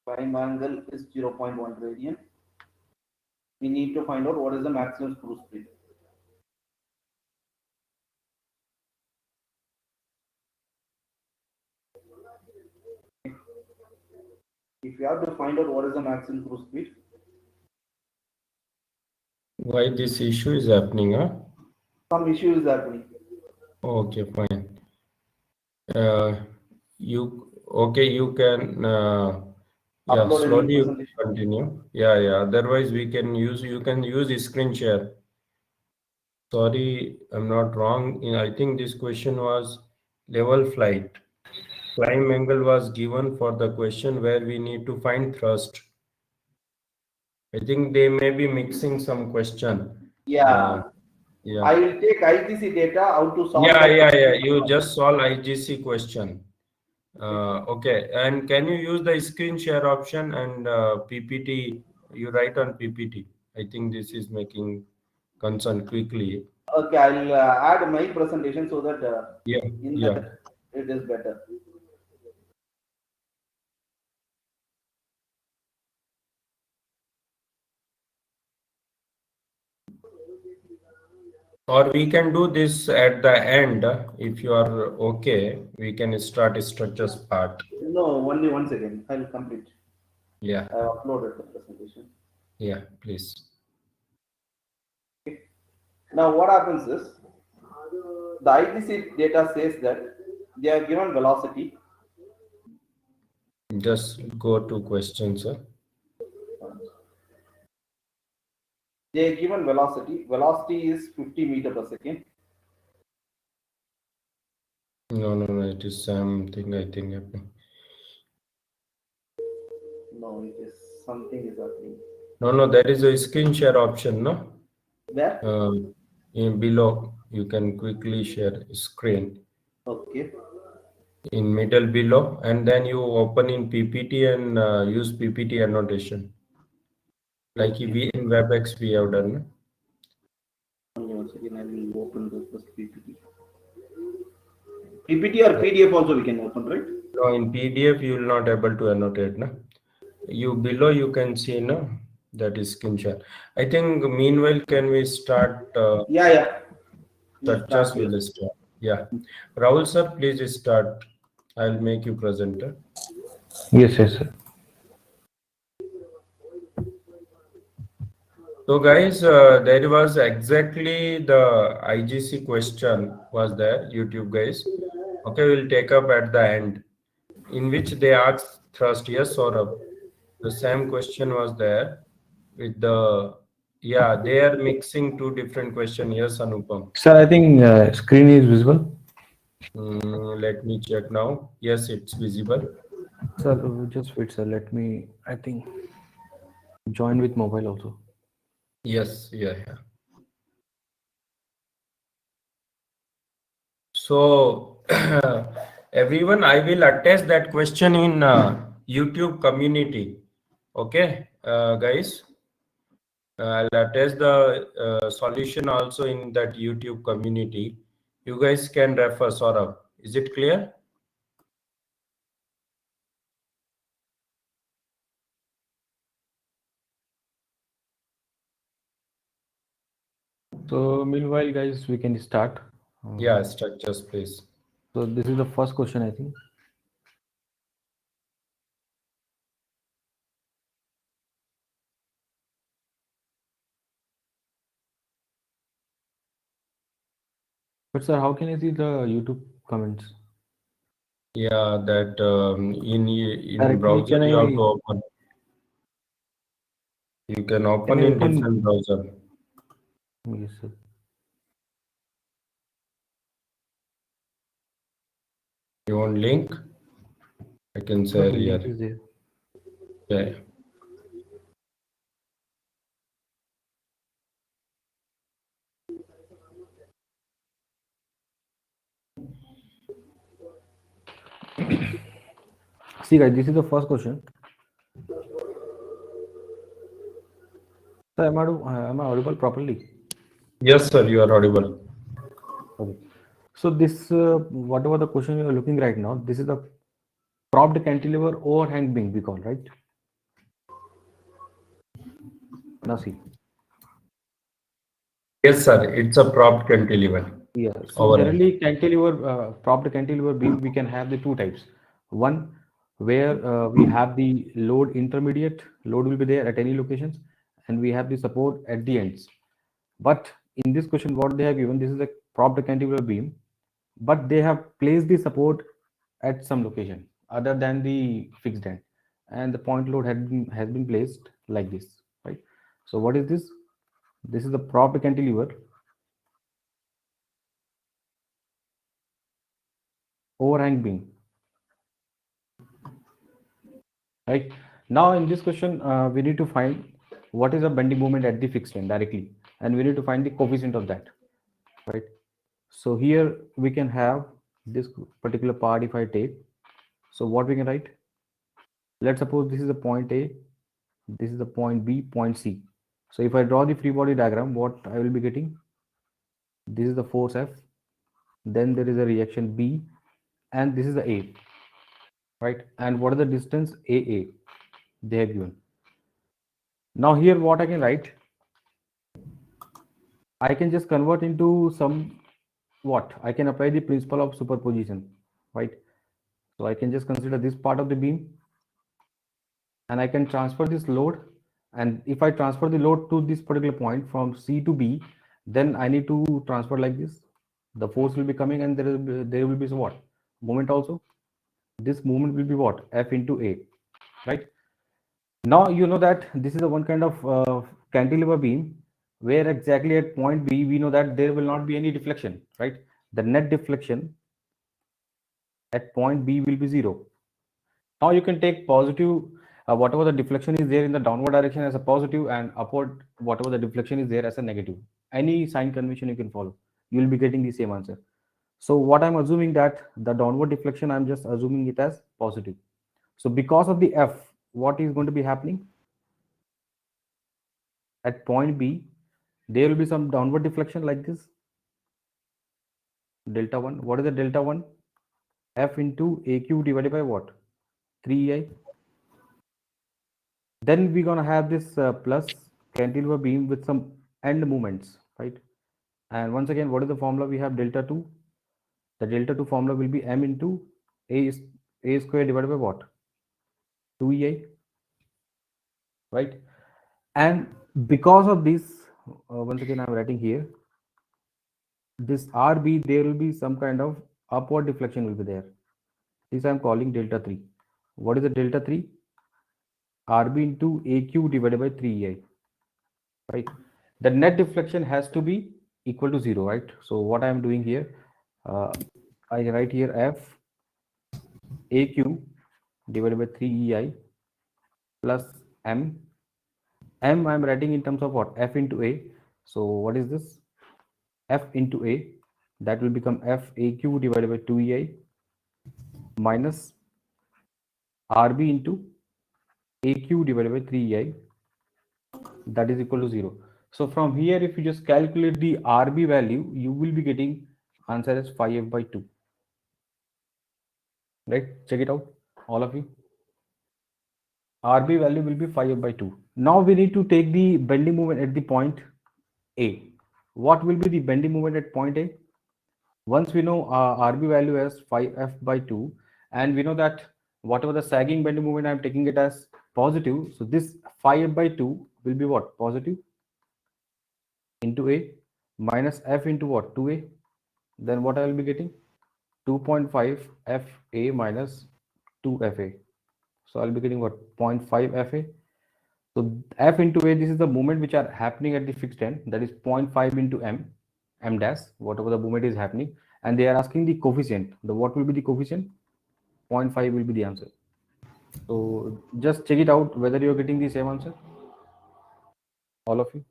Speaker 4: Prime angle is 0.1 radian. We need to find out what is the maximum cruise speed. If you have to find out what is the maximum cruise speed,
Speaker 1: Why this issue is happening, huh?
Speaker 4: some issue is happening.
Speaker 1: Okay, fine. You can yeah,
Speaker 4: Upload a new
Speaker 1: slowly you can
Speaker 4: presentation.
Speaker 1: continue. Yeah. Otherwise you can use screen share. Sorry, I'm not wrong. I think this question was level flight. Climb angle was given for the question where we need to find thrust. I think they may be mixing some question.
Speaker 4: Yeah.
Speaker 1: Yeah.
Speaker 4: I will take ITC data, how to solve
Speaker 1: Yeah.
Speaker 4: that.
Speaker 1: You just solve IGC question. Okay. And can you use the screen share option and PPT? You write on PPT. I think this is making concern quickly.
Speaker 4: Okay, I'll add my presentation so that
Speaker 1: Yeah.
Speaker 4: in
Speaker 1: Yeah.
Speaker 4: that it is better.
Speaker 1: Or we can do this at the end. If you are okay, we can start structures part.
Speaker 4: No, only one second. I'll complete.
Speaker 1: Yeah.
Speaker 4: I have uploaded the presentation.
Speaker 1: Yeah, please.
Speaker 4: Okay. Now what happens is the ITC data says that they are given velocity.
Speaker 1: Just go to questions, sir.
Speaker 4: They are given velocity. Velocity is 50 meter per second.
Speaker 1: No. It is something I think happening.
Speaker 4: No, it is something is happening.
Speaker 1: No. That is a screen share option, no?
Speaker 4: Where?
Speaker 1: In below, you can quickly share screen.
Speaker 4: Okay.
Speaker 1: In middle below, and then you open in PPT and use PPT annotation. Like
Speaker 4: Okay.
Speaker 1: we in WebEx we have done.
Speaker 4: Only one second. I will open the first PPT. PPT or PDF also we can open, right?
Speaker 1: No, in PDF you will not able to annotate, no? You below you can see, no? That is screen share. I think meanwhile can we start
Speaker 4: Yeah. You
Speaker 1: structures
Speaker 4: start
Speaker 1: will
Speaker 4: yours.
Speaker 1: start. Yeah. Rahul sir, please start. I'll make you presenter.
Speaker 2: Yes, sir.
Speaker 1: So guys, there was exactly the IGC question was there, YouTube guys. Okay, we'll take up at the end, in which they asked thrust, yes or no. The same question was there with the, yeah, they are mixing two different questions. Yes, Anupam.
Speaker 2: Sir, I think screen is visible.
Speaker 1: Let me check now. Yes, it's visible.
Speaker 2: Sir, just wait, sir. Let me, I think, join with mobile also.
Speaker 1: Yes, yeah. So everyone, I will attach that question in YouTube community. Okay, guys, I'll attach the solution also in that YouTube community. You guys can refer, Saurabh. Is it clear?
Speaker 2: So meanwhile, guys, we can start.
Speaker 1: Yeah, structures, please.
Speaker 2: So this is the first question, I think. But sir, how can I see the YouTube comments?
Speaker 1: Yeah, that in
Speaker 2: Directly,
Speaker 1: browser
Speaker 2: can
Speaker 1: you have to
Speaker 2: I?
Speaker 1: open. You can
Speaker 2: Can
Speaker 1: open
Speaker 2: I
Speaker 1: in
Speaker 2: open?
Speaker 1: different browser.
Speaker 2: Yes, sir.
Speaker 1: You want link? I can
Speaker 2: No,
Speaker 1: share
Speaker 2: the link
Speaker 1: here.
Speaker 2: is there.
Speaker 1: Yeah.
Speaker 2: See, guys, this is the first question. So, am I audible properly?
Speaker 1: Yes, sir, you are audible.
Speaker 2: Okay. So this, whatever the question you are looking right now, this is the propped cantilever overhang beam we call, right? Now see.
Speaker 1: Yes, sir, it's a propped cantilever.
Speaker 2: Yeah. So
Speaker 1: Overhead.
Speaker 2: generally cantilever, propped cantilever beam, we can have the two types. One where we have the load intermediate, load will be there at any locations, and we have the support at the ends. But in this question, what they have given, this is a propped cantilever beam, but they have placed the support at some location other than the fixed end, and the point load has been placed like this, right? So what is this? This is the propped cantilever overhang beam, right? Now in this question, we need to find what is the bending moment at the fixed end directly, and we need to find the coefficient of that, right? So here we can have this particular part. If I take, so what we can write, let's suppose this is the point A, this is the point B, point C. So if I draw the free body diagram, what I will be getting, this is the force F, then there is a reaction B, and this is the A, right? And what is the distance AA they have given. Now here what I can write, I can just convert into some, what I can apply the principle of superposition, right? So I can just consider this part of the beam, and I can transfer this load. And if I transfer the load to this particular point from C to B, then I need to transfer like this. The force will be coming, and there will be what? Moment also. This moment will be what? F into A, right? Now you know that this is a one kind of cantilever beam where exactly at point B we know that there will not be any deflection, right? The net deflection at point B will be 0. Now you can take positive, whatever the deflection is there in the downward direction as a positive, and upward whatever the deflection is there as a negative. Any sign convention you can follow, you will be getting the same answer. So what I'm assuming that the downward deflection, I'm just assuming it as positive. So because of the F, what is going to be happening at point B, there will be some downward deflection like this, delta 1. What is the delta 1? F into AQ divided by what? 3EI. Then we're gonna have this plus cantilever beam with some end moments, right? And once again, what is the formula? We have delta 2. The delta 2 formula will be m into a square divided by what? 2EI, right? And because of this, once again, I'm writing here, this RB, there will be some kind of upward deflection will be there. This I'm calling delta 3. What is the delta 3? RB into AQ divided by 3EI, right? The net deflection has to be equal to 0, right? So what I am doing here, I write here F AQ divided by 3EI plus M. M I am writing in terms of what? F into A. So what is this? F into A. That will become F AQ divided by 2EI minus RB into AQ divided by 3EI, that is equal to 0. So from here, if you just calculate the RB value, you will be getting answer as 5F by 2. Right? Check it out, all of you. RB value will be 5F by 2. Now we need to take the bending moment at the point A. What will be the bending moment at point A? Once we know RB value as 5F by 2, and we know that whatever the sagging bending moment, I'm taking it as positive. So this 5F by 2 will be what? Positive into A minus F into what? 2A. Then what I will be getting? 2.5 FA minus 2 FA. So I'll be getting what? 0.5 FA.
Speaker 5: So F into A, this is the movement which are happening at the fixed end, that is 0.5 into M dash, whatever the movement is happening. And they are asking the coefficient. What will be the coefficient? 0.5 will be the answer. So just check it out whether you're getting the same answer, all of you.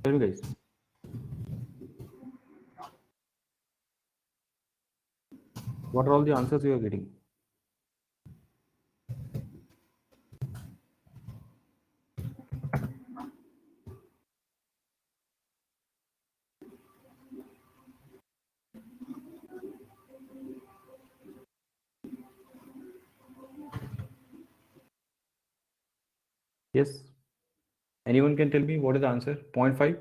Speaker 5: Tell me, guys. What are all the answers you are getting? Yes. Anyone can tell me what is the answer? 0.5.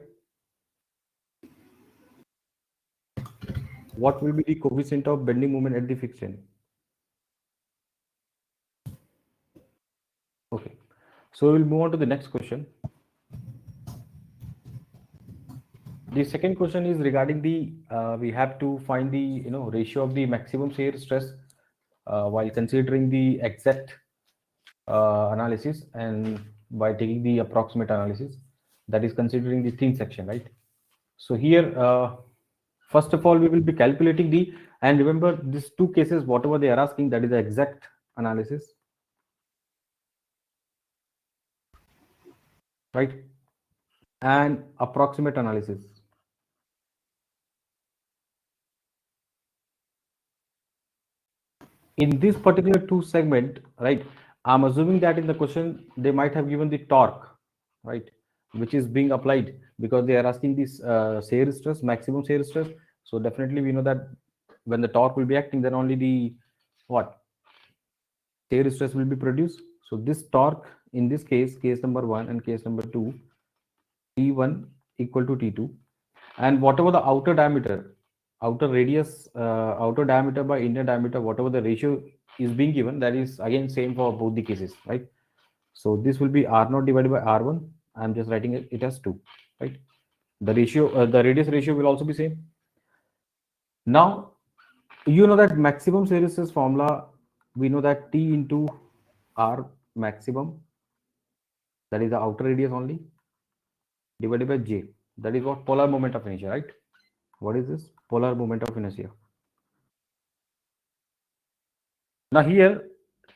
Speaker 5: What will be the coefficient of bending moment at the fixed end? Okay. So we'll move on to the next question. The second question is regarding the we have to find the ratio of the maximum shear stress while considering the exact analysis and by taking the approximate analysis, that is considering the thin section, right? So here first of all we will be calculating the, and remember these two cases whatever they are asking, that is the exact analysis, right, and approximate analysis. In this particular two segment, right, I'm assuming that in the question they might have given the torque, right, which is being applied, because they are asking this shear stress, maximum shear stress. So definitely we know that when the torque will be acting, then only the what shear stress will be produced. So this torque in this case number 1 and case number 2, T1 equal to T2, and whatever the outer diameter, outer radius, outer diameter by inner diameter, whatever the ratio is being given, that is again same for both the cases, right? So this will be R0 divided by R1. I'm just writing it as 2, right? The ratio, the radius ratio will also be same. Now you know that maximum shear stress formula, we know that T into R maximum, that is the outer radius only, divided by J, that is what polar moment of inertia, right? What is this? Polar moment of inertia. Now here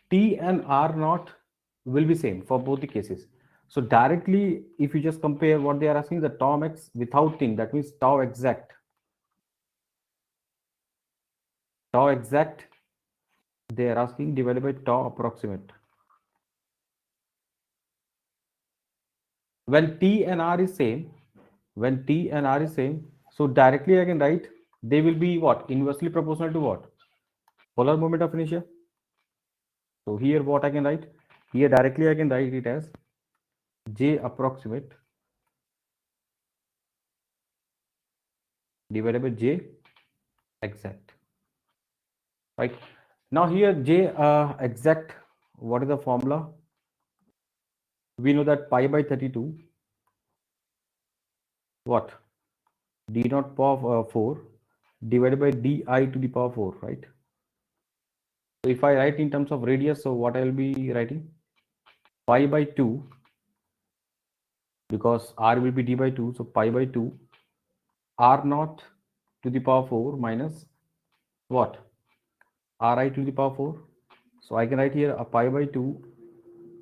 Speaker 5: T and R naught will be same for both the cases. So directly if you just compare what they are asking, the tau max without thing, that means tau exact. Tau exact they are asking divided by tau approximate. When T and R is same, when T and R is same, so directly I can write they will be what? Inversely proportional to what? Polar moment of inertia. So here what I can write? Here directly I can write it as J approximate divided by J exact, right? Now here J exact, what is the formula? We know that pi by 32, what? D naught power 4 divided by di to the power 4, right? So if I write in terms of radius, so what I will be writing? Pi by 2, because R will be d by 2, so pi by 2 R naught to the power 4 minus what? Ri to the power 4. So I can write here a pi by 2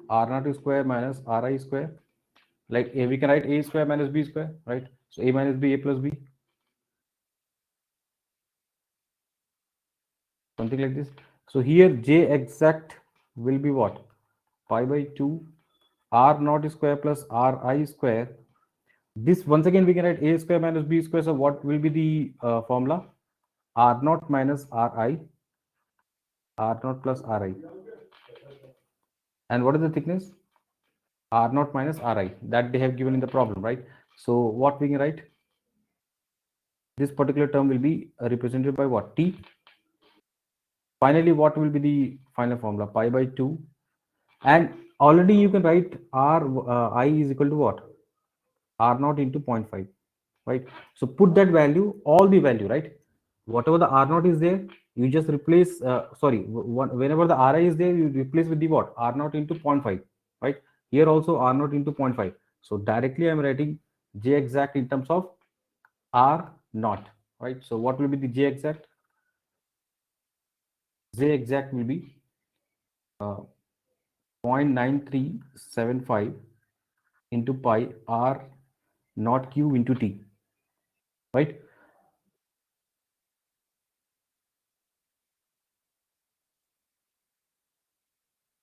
Speaker 5: R naught square minus Ri square. Like we can write a square minus b square, right? So a minus b, a plus b, something like this. So here J exact will be what? Pi by 2 R naught square plus Ri square. This once again we can write a square minus b square. So what will be the formula? R naught minus Ri, R naught plus Ri. And what is the thickness? R naught minus Ri, that they have given in the problem, right? So what we can write? This particular term will be represented by what? T. Finally, what will be the final formula? Pi by 2. And already you can write I is equal to what? R naught into 0.5, right? So put that value, all the value, right? Whatever the R naught is there, you just replace, whenever the Ri is there, you replace with the what? R naught into 0.5, right? Here also R naught into 0.5. So directly I'm writing J exact in terms of R naught, right? So what will be the J exact? J exact will be 0.9375 into pi R naught cube into T, right?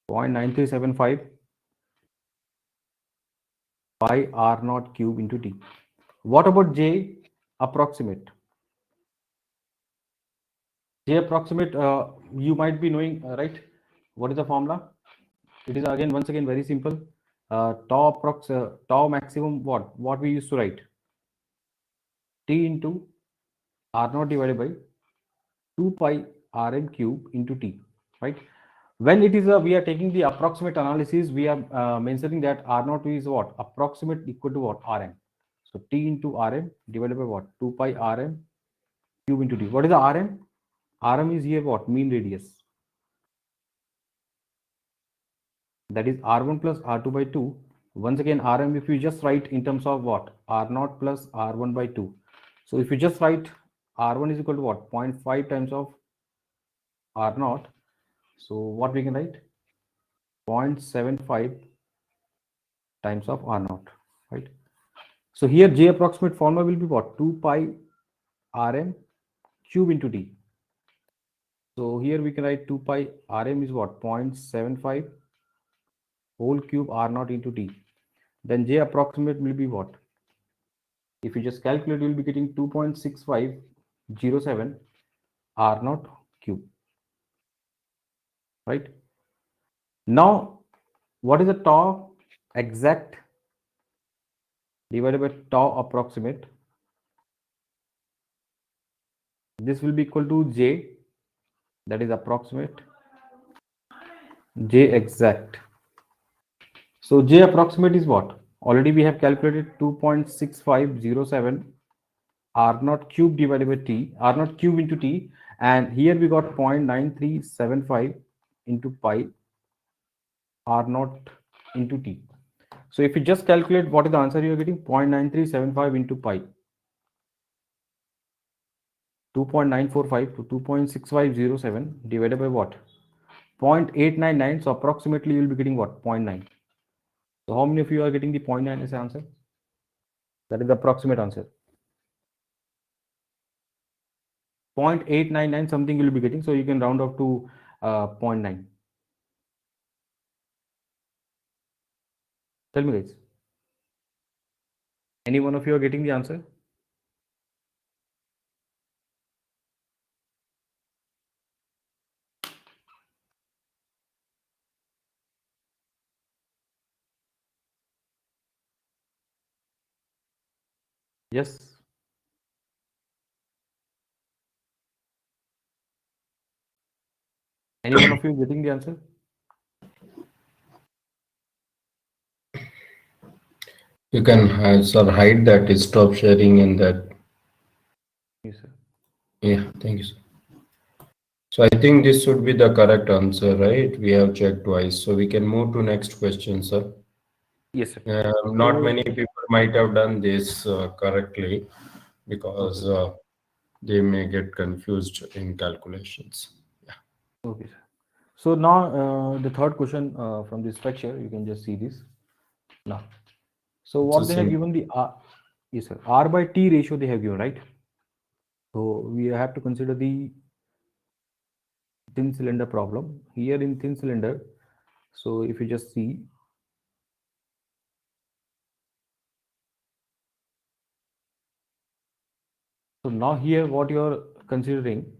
Speaker 5: Point 9375 pi R naught cube into T. What about J approximate? J approximate, you might be knowing, right? What is the formula? It is again, once again, very simple. Tau maximum, what we used to write? T into R naught divided by 2 pi Rn cube into T, right? When it is we are taking the approximate analysis, we are mentioning that R naught is what? Approximate equal to what? Rm. So T into Rm divided by what? 2 pi Rm cube into T. What is the Rm? Rm is here what? Mean radius. That is R1 plus R2 by 2. Once again, Rm, if you just write in terms of what? R0 plus R1 by 2. So if you just write R1 is equal to what? 0.5 times of R0. So what we can write? 0.75 times of R0, right? So here J approximate formula will be what? 2 pi Rm cube into T. So here we can write 2 pi Rm is what? 0.75 whole cube R0 into T. Then J approximate will be what? If you just calculate, you will be getting 2.6507 R0 cube, right? Now, what is the tau exact divided by tau approximate? This will be equal to J, that is approximate, J exact. So J approximate is what? Already we have calculated 2.6507 R0 cube divided by T, R0 cube into T, and here we got 0.9375 into pi R0 into T. So if you just calculate, what is the answer you are getting? 0.9375 into pi. 2.945 to 2.6507 divided by what? 0.899. So approximately you will be getting what? 0.9. So how many of you are getting the 0.9 as the answer? That is the approximate answer. 0.899 something you will be getting. So you can round off to 0.9. Tell me guys. Any one of you are getting the answer? Yes. Any one of you getting the answer?
Speaker 1: You can sir, hide that, stop sharing and that.
Speaker 5: Yes, sir.
Speaker 1: Yeah, thank you, sir. So I think this should be the correct answer, right? We have checked twice. So we can move to next question, sir.
Speaker 5: Yes, sir.
Speaker 1: Not
Speaker 5: So,
Speaker 1: many people might have done this correctly because
Speaker 5: okay.
Speaker 1: they may get confused in calculations. Yeah.
Speaker 5: Okay, sir. So now the third question from this lecture, you can just see this now. So
Speaker 1: It's a
Speaker 5: what they have
Speaker 1: simple.
Speaker 5: given the yes, sir, R by T ratio they have given, right? So we have to consider the thin cylinder problem here in thin cylinder. So if you just see, so now here what you are considering.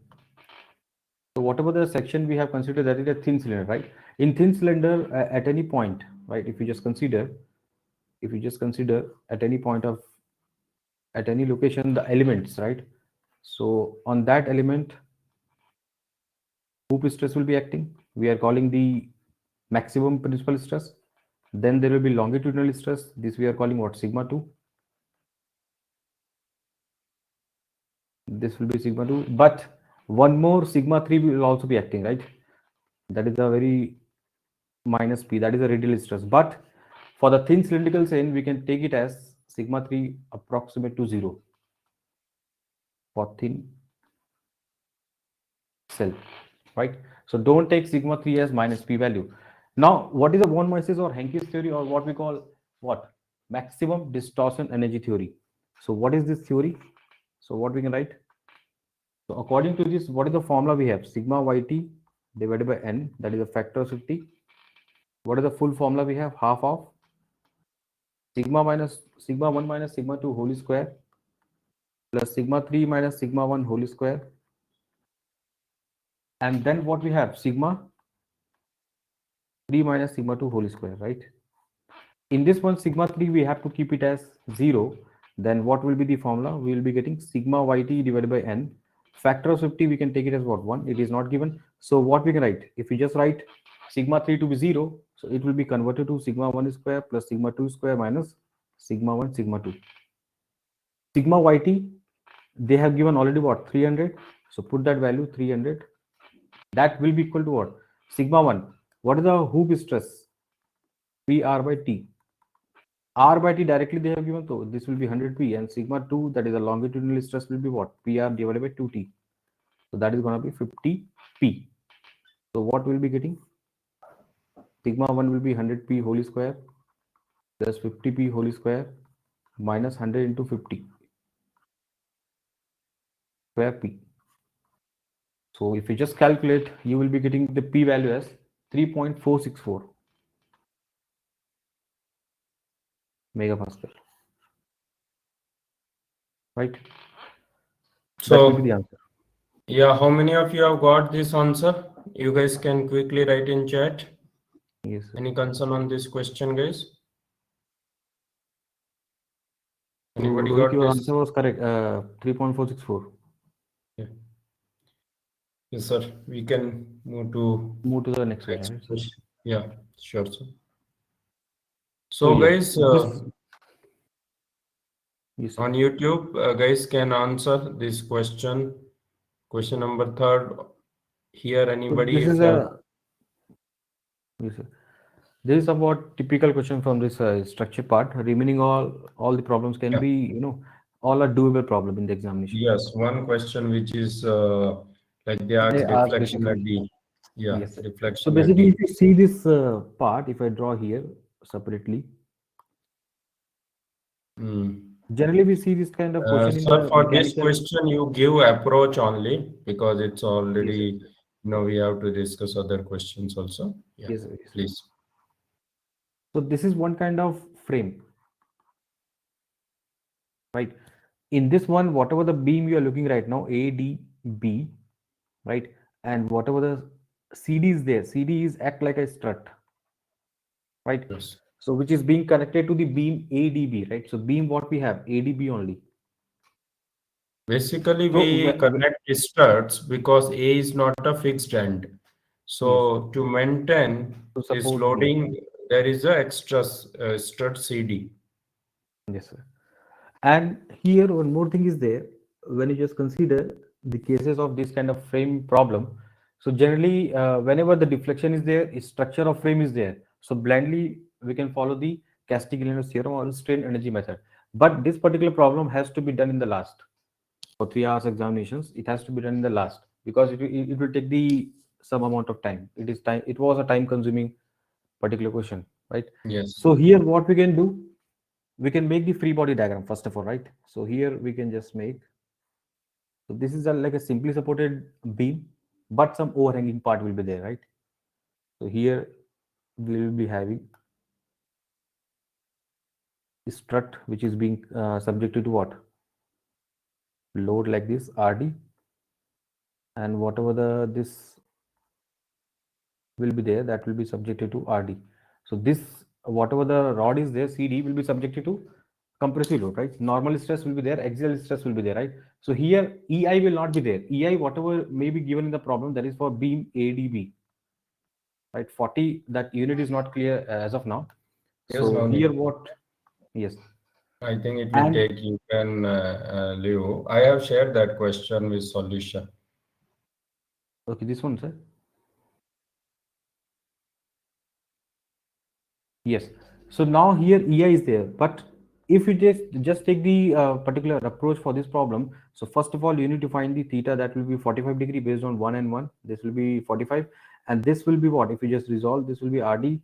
Speaker 5: So whatever the section we have considered, that is a thin cylinder, right? In thin cylinder, at any point, right? If you just consider at any point of at any location the elements, right? So on that element, hoop stress will be acting. We are calling the maximum principal stress. Then there will be longitudinal stress. This we are calling what? Sigma 2. This will be sigma 2, but one more sigma 3 will also be acting, right? That is a very minus p, that is a radial stress. But for the thin cylindrical chain, we can take it as sigma 3 approximate to 0 for thin cell, right? So don't take sigma 3 as minus p value. Now, what is the von Mises or Henke's theory, or what we call what? Maximum distortion energy theory. So what is this theory? So what we can write? So according to this, what is the formula we have? Sigma yt divided by n, that is a factor of 50. What is the full formula we have? Half of sigma minus sigma 1 minus sigma 2 whole square plus sigma 3 minus sigma 1 whole square. And then what we have? Sigma 3 minus sigma 2 whole square, right? In this one, sigma 3, we have to keep it as 0. Then what will be the formula? We will be getting sigma yt divided by n. Factor of 50, we can take it as what? 1. It is not given. So what we can write? If we just write sigma 3 to be 0, so it will be converted to sigma 1 square plus sigma 2 square minus sigma 1, sigma 2. Sigma yt, they have given already what? 300. So put that value 300. That will be equal to what? Sigma 1. What is the hoop stress? PR by T. R by T directly they have given, so this will be 100 P, and sigma 2, that is a longitudinal stress, will be what? PR divided by 2T. So that is going to be 50 P. So what will be getting? Sigma 1 will be 100 P whole square plus 50 P whole square minus 100 into 50 square P. So if you just calculate, you will be getting the P value as 3.464 megapascal. Right? That will be the
Speaker 1: So,
Speaker 5: answer.
Speaker 1: yeah, how many of you have got this answer? You guys can quickly write in chat.
Speaker 5: Yes, sir.
Speaker 1: Any concern on this question, guys?
Speaker 5: So
Speaker 1: Anybody
Speaker 5: Rohit,
Speaker 1: got
Speaker 5: your
Speaker 1: this?
Speaker 5: answer was correct. 3.464.
Speaker 1: Yeah. Yes, sir. We can move to
Speaker 5: Move to the next one,
Speaker 1: next
Speaker 5: right?
Speaker 1: question. Yeah, sure, sir.
Speaker 5: So
Speaker 1: So,
Speaker 5: yes,
Speaker 1: guys,
Speaker 5: this yes, sir.
Speaker 1: on YouTube, guys can answer this question. Question number third. Here,
Speaker 5: So
Speaker 1: anybody,
Speaker 5: this is
Speaker 1: if you have,
Speaker 5: a yes, sir. This is about typical question from this structure part. Remaining all the problems can
Speaker 1: yeah,
Speaker 5: be all are doable problem in the examination.
Speaker 1: yes, one question which is like they
Speaker 5: They
Speaker 1: ask
Speaker 5: ask
Speaker 1: reflection at
Speaker 5: basically.
Speaker 1: the, yeah,
Speaker 5: Yes, sir. So
Speaker 1: reflection at
Speaker 5: basically,
Speaker 1: the,
Speaker 5: if you see this part, if I draw here separately,
Speaker 1: hmm.
Speaker 5: generally we see this kind of question in
Speaker 1: Sir,
Speaker 5: the
Speaker 1: for this
Speaker 5: mechanical.
Speaker 1: question, you give approach only because it's
Speaker 5: Yes, sir.
Speaker 1: already, we have to discuss other questions also. Yeah,
Speaker 5: Yes, sir. Yes, sir.
Speaker 1: please.
Speaker 5: So this is one kind of frame, right? In this one, whatever the beam you are looking right now, A, D, B, right? And whatever the CD is there, CD is act like a strut, right?
Speaker 1: Yes.
Speaker 5: So which is being connected to the beam ADB, right? So beam what we have, ADB only.
Speaker 1: Basically,
Speaker 5: So
Speaker 1: we connect struts because A is not a fixed end.
Speaker 5: yes,
Speaker 1: So to maintain
Speaker 5: to
Speaker 1: this
Speaker 5: support, yes,
Speaker 1: loading, there is a extra strut CD.
Speaker 5: yes, sir. And here one more thing is there, when you just consider the cases of this kind of frame problem. So generally, whenever the deflection is there, structure of frame is there. So blindly we can follow the Castigliano's theorem or strain energy method. But this particular problem has to be done in the last. For 3 hours examinations, it has to be done in the last because it will take the some amount of time. It is time. It was a time consuming particular question, right?
Speaker 1: Yes.
Speaker 5: So here what we can do, we can make the free body diagram first of all, right? So here we can just make, so this is like a simply supported beam, but some overhanging part will be there, right? So here we will be having strut which is being subjected to what, load like this RD, and whatever the this will be there, that will be subjected to RD. So this, whatever the rod is there, CD will be subjected to compressive load, right? Normal stress will be there, axial stress will be there, right? So here EI will not be there. EI, whatever may be given in the problem, that is for beam ADB, right? 40, that unit is not clear as of now.
Speaker 1: Yes,
Speaker 5: So
Speaker 1: no
Speaker 5: here
Speaker 1: need.
Speaker 5: what, yes.
Speaker 1: I think it will
Speaker 5: And
Speaker 1: take, you can leave. I have shared that question with solution.
Speaker 5: okay, this one, sir. Yes. So now here EI is there, but if you just take the particular approach for this problem, so first of all you need to find the theta, that will be 45-degree based on 1 and 1. This will be 45, and this will be what? If you just resolve, this will be RD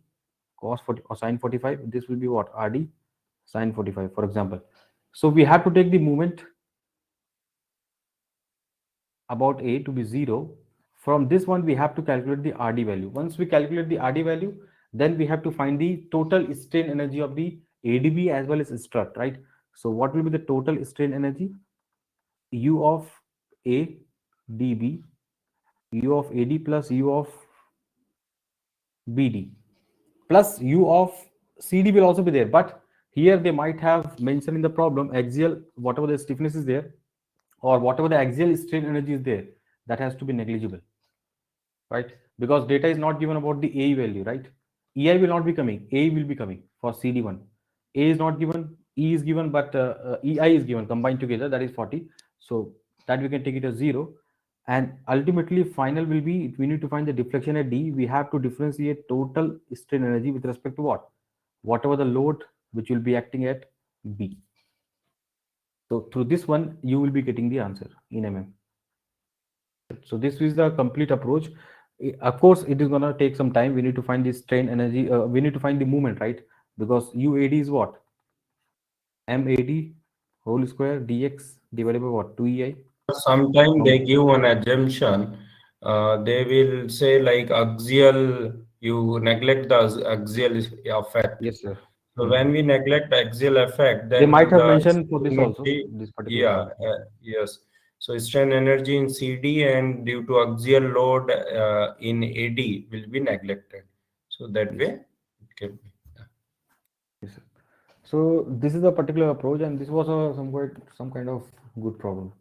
Speaker 5: cos 40 or sin 45. This will be what? RD sin 45, for example. So we have to take the moment about A to be 0. From this one, we have to calculate the RD value. Once we calculate the RD value, then we have to find the total strain energy of the ADB as well as strut, right? So what will be the total strain energy? U of ADB, U of AD plus U of BD plus U of CD will also be there. But here they might have mentioned in the problem axial, whatever the stiffness is there, or whatever the axial strain energy is there, that has to be negligible, right? Because data is not given about the A value, right? EI will not be coming, A will be coming for CD1. A is not given, E is given, but EI is given combined together, that is 40. So that we can take it as 0. And ultimately, final will be, we need to find the deflection at D. We have to differentiate total strain energy with respect to what? Whatever the load which will be acting at B. So through this one, you will be getting the answer in mm. So this is the complete approach. Of course, it is gonna take some time. We need to find the strain energy. We need to find the movement, right? Because UAD is what? MAD whole square dx divided by what? 2EI.
Speaker 1: Sometimes they give an assumption. They will say like axial, you neglect the axial effect.
Speaker 5: Yes, sir.
Speaker 1: So when we neglect axial effect,
Speaker 5: They might
Speaker 1: then
Speaker 5: have
Speaker 1: the
Speaker 5: mentioned for this also,
Speaker 1: energy,
Speaker 5: this particular
Speaker 1: yeah,
Speaker 5: point.
Speaker 1: yes. So strain energy in CD and due to axial load in AD will be neglected. So that
Speaker 5: Yes,
Speaker 1: way it can be.
Speaker 5: yes, sir. So this is a particular approach, and this was a some kind of good problem.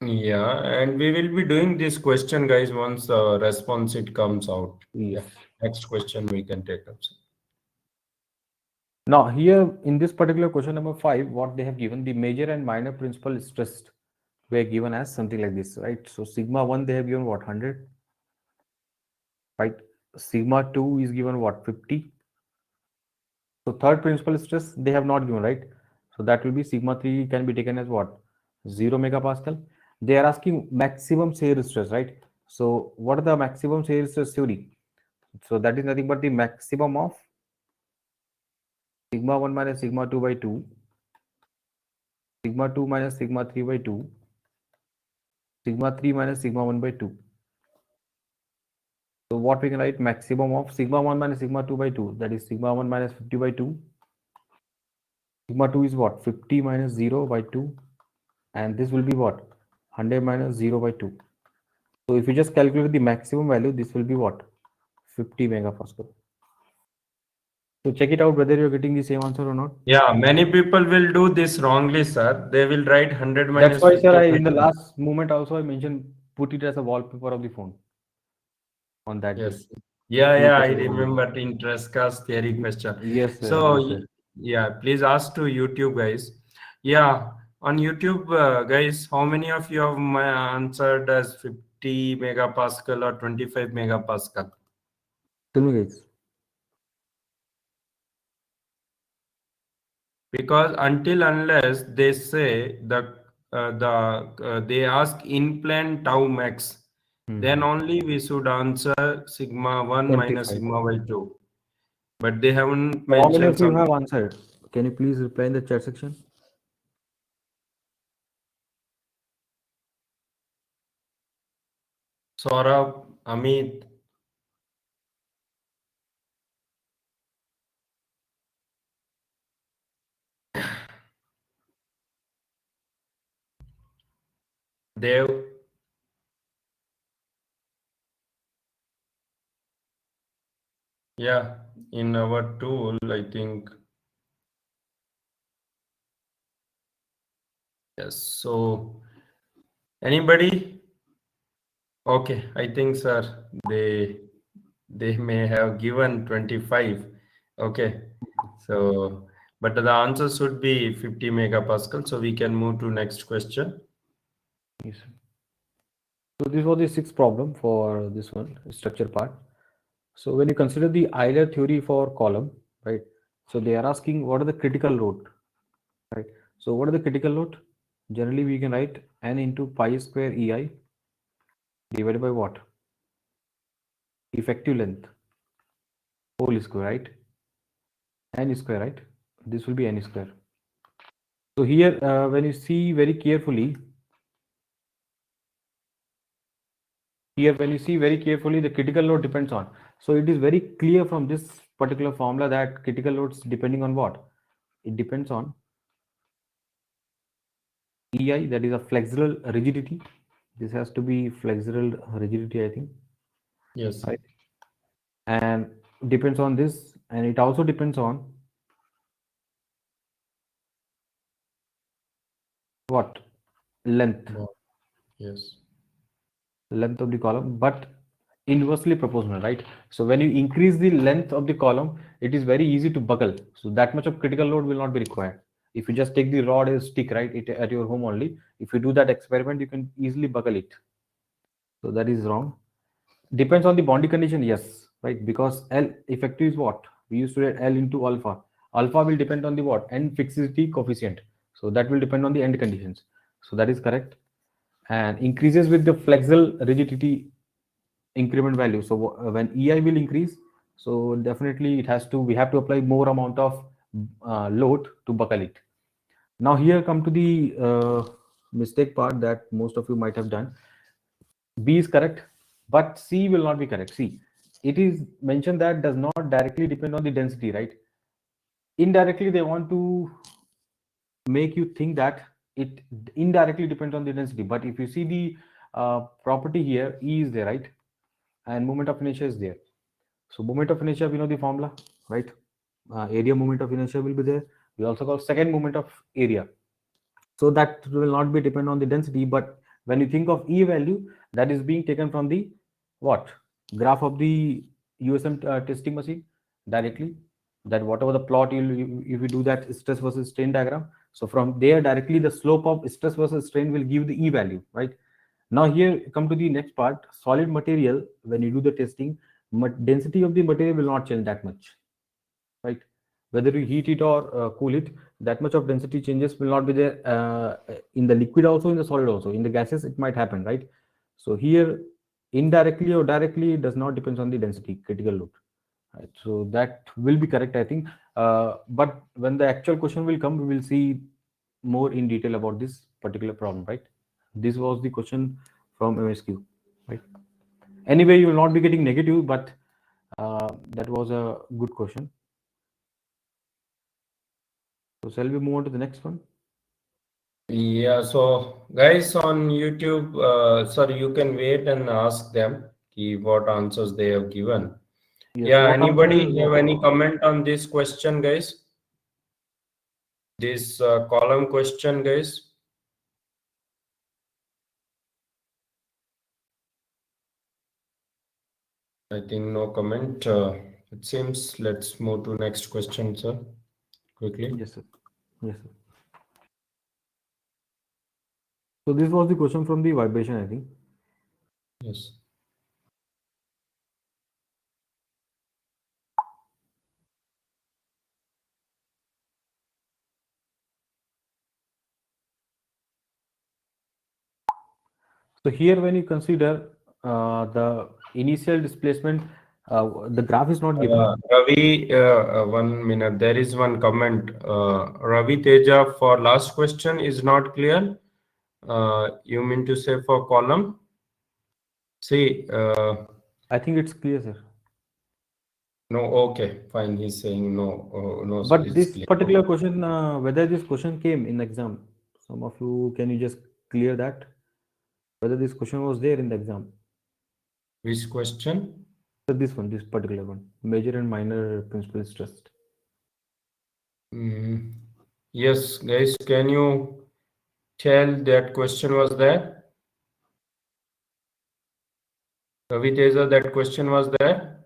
Speaker 1: Yeah, and we will be doing this question, guys, once the response it comes out.
Speaker 5: Yes.
Speaker 1: Yeah, next question we can take up.
Speaker 5: Now here in this particular question number 5, what they have given, the major and minor principal stress were given as something like this, right? So sigma 1 they have given what? 100, right? Sigma 2 is given what? 50. So third principal stress they have not given, right? So that will be sigma 3 can be taken as what? 0 megapascal. They are asking maximum shear stress, right? So what are the maximum shear stress theory? So that is nothing but the maximum of sigma 1 minus sigma 2 by 2, sigma 2 minus sigma 3 by 2, sigma 3 minus sigma 1 by 2. So what we can write, maximum of sigma 1 minus sigma 2 by 2, that is sigma 1 minus 50 by 2. Sigma 2 is what? 50 minus 0 by 2, and this will be what? 100 minus 0 by 2. So if you just calculate the maximum value, this will be what? 50 megapascal. So check it out whether you're getting the same answer or not.
Speaker 1: Yeah, many people will do this wrongly, sir. They will write 100
Speaker 5: That's
Speaker 1: minus
Speaker 5: why, sir,
Speaker 1: 50
Speaker 5: I
Speaker 1: by
Speaker 5: in the
Speaker 1: 2.
Speaker 5: last moment also I mentioned put it as a wallpaper of the phone on that day.
Speaker 1: Yes. Yeah,
Speaker 5: So it
Speaker 1: yeah, I
Speaker 5: was a,
Speaker 1: remember in Tresca's theory question.
Speaker 5: yes, sir.
Speaker 1: So,
Speaker 5: Yes, sir.
Speaker 1: yeah, please ask to YouTube guys. Yeah, on YouTube, guys, how many of you have answered as 50 megapascal or 25 megapascal?
Speaker 5: Tell me, guys.
Speaker 1: Because until unless they say they ask in plane tau max, then only we should answer sigma 1 minus
Speaker 5: 25.
Speaker 1: sigma by 2. But they haven't
Speaker 5: So how many
Speaker 1: mentioned
Speaker 5: of you
Speaker 1: some.
Speaker 5: have answered? Can you please reply in the chat section?
Speaker 1: Saurabh, Amit, Dev, yeah, in our tool, I think. Yes. So, anybody? Okay, I think, sir, they may have given 25. Okay. So but the answer should be 50 megapascal. So we can move to next question.
Speaker 5: Yes. So this was the sixth problem for this one structure part. So when you consider the Euler theory for column, right? So they are asking what are the critical load, right? So what are the critical load? Generally we can write n into pi square ei divided by what? Effective length whole square, right? N square, right? This will be n square. So here when you see very carefully, the critical load depends on. So it is very clear from this particular formula that critical loads depending on what? It depends on EI, that is a flexural rigidity. This has to be flexural rigidity, I think.
Speaker 1: Yes.
Speaker 5: Right. And depends on this, and it also depends on what? Length.
Speaker 1: Yes.
Speaker 5: Length of the column, but inversely proportional, right? So when you increase the length of the column, it is very easy to buckle. So that much of critical load will not be required. If you just take the rod as stick, right, it at your home only, if you do that experiment, you can easily buckle it. So that is wrong. Depends on the boundary condition, yes, right? Because L effective is what? We used to write L into alpha. Alpha will depend on the what? End fixity coefficient. So that will depend on the end conditions. So that is correct. And increases with the flexural rigidity increment value. So when EI will increase, so definitely we have to apply more amount of load to buckle it. Now here come to the mistake part that most of you might have done. B is correct, but C will not be correct. See, it is mentioned that does not directly depend on the density, right? Indirectly, they want to make you think that it indirectly depends on the density. But if you see the property here, E is there, right? And moment of inertia is there. So moment of inertia, we know the formula, right? Area moment of inertia will be there. We also call second moment of area. So that will not be depend on the density, but when you think of E value, that is being taken from the what? Graph of the USM testing machine directly. That whatever the plot if you do that stress versus strain diagram. So from there directly the slope of stress versus strain will give the E value, right? Now here come to the next part. Solid material, when you do the testing, density of the material will not change that much, right? Whether you heat it or cool it, that much of density changes will not be there in the liquid also, in the solid also. In the gases it might happen, right? So here indirectly or directly it does not depends on the density critical load, right? So that will be correct, I think. But when the actual question will come, we will see more in detail about this particular problem, right? This was the question from MSQ, right? Anyway, you will not be getting negative, but that was a good question. So shall we move on to the next one?
Speaker 1: Yeah, so guys on YouTube, sorry, you can wait and ask them what answers they have given.
Speaker 5: Yes.
Speaker 1: Yeah,
Speaker 5: What
Speaker 1: anybody
Speaker 5: answer?
Speaker 1: have any comment on this question, guys? This column question, guys? I think no comment. It seems let's move to next question, sir, quickly.
Speaker 5: Yes, sir. Yes, sir. So this was the question from the vibration, I think.
Speaker 1: Yes.
Speaker 5: So here, when you consider the initial displacement, the graph is not given.
Speaker 1: Ravi, 1 minute. There is one comment. Ravi Teja, for last question is not clear. You mean to say for column? See,
Speaker 5: I think it's clear, sir.
Speaker 1: no, okay, fine. He's saying no, no, sir,
Speaker 5: But
Speaker 1: it's
Speaker 5: this
Speaker 1: clear.
Speaker 5: particular question, whether this question came in the exam, some of you, can you just clear that? Whether this question was there in the exam?
Speaker 1: Which question?
Speaker 5: So this one, this particular one, major and minor principal stress.
Speaker 1: Yes, guys, can you tell that question was there? Ravi Teja, that question was there.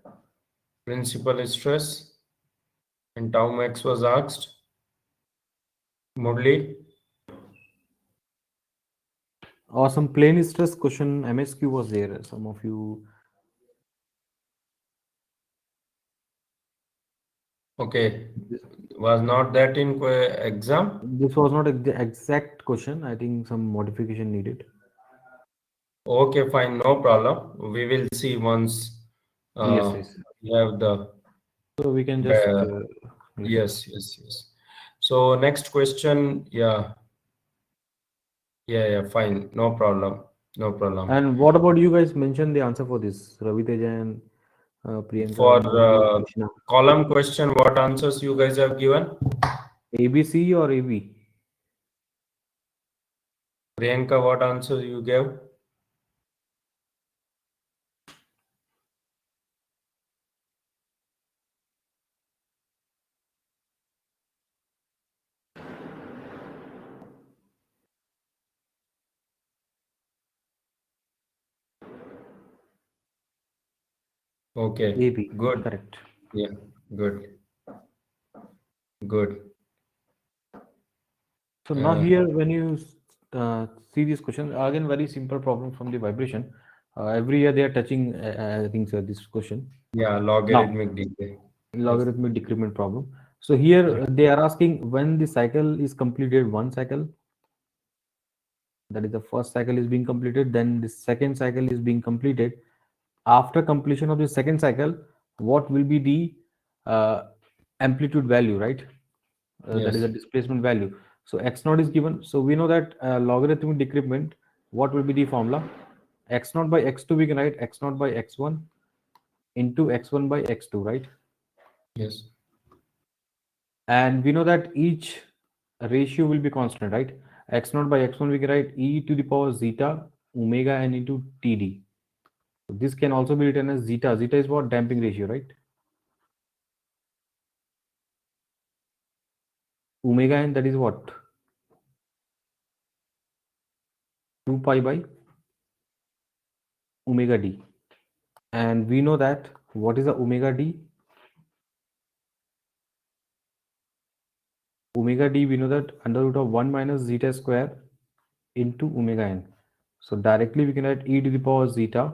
Speaker 1: Principal stress and tau max was asked. Murli?
Speaker 5: Or some plane stress question MSQ was there. Some of you.
Speaker 1: Okay. Was not that in exam?
Speaker 5: This was not the exact question. I think some modification needed.
Speaker 1: Okay, fine, no problem. We will see once
Speaker 5: Yes,
Speaker 1: uh,
Speaker 5: yes.
Speaker 1: we have the
Speaker 5: So we can just yeah.
Speaker 1: yes, yes, yes. So next question, yeah, yeah, yeah, fine, no problem, no problem.
Speaker 5: And what about you guys? Mention the answer for this. Ravi Teja and Priyanka,
Speaker 1: For
Speaker 5: Murli, Krishna.
Speaker 1: column question, what answers you guys have given?
Speaker 5: ABC or AB?
Speaker 1: Priyanka, what answer you gave? Okay,
Speaker 5: AB.
Speaker 1: good.
Speaker 5: Correct.
Speaker 1: Yeah, good, good.
Speaker 5: So now
Speaker 1: Uh,
Speaker 5: here, when you see this question, again very simple problem from the vibration. Every year they are touching, I think, this question.
Speaker 1: yeah,
Speaker 5: Now,
Speaker 1: logarithmic decay. Yes.
Speaker 5: logarithmic decrement problem. So here they are asking when the cycle is completed, one cycle, that is the first cycle is being completed, then the second cycle is being completed. After completion of the second cycle, what will be the amplitude value, right? That is
Speaker 1: Yes.
Speaker 5: a displacement value. So x naught is given. So we know that logarithmic decrement, what will be the formula? X naught by x2, we can write x naught by x1 into x1 by x2, right?
Speaker 1: Yes.
Speaker 5: And we know that each ratio will be constant, right? X naught by x1, we can write e to the power zeta omega n into td. So this can also be written as zeta. Zeta is what? Damping ratio, right? Omega n, that is what? 2 pi by omega d. And we know that what is the omega d? Omega d, we know that under root of 1 minus zeta square into omega n. So directly we can write e to the power zeta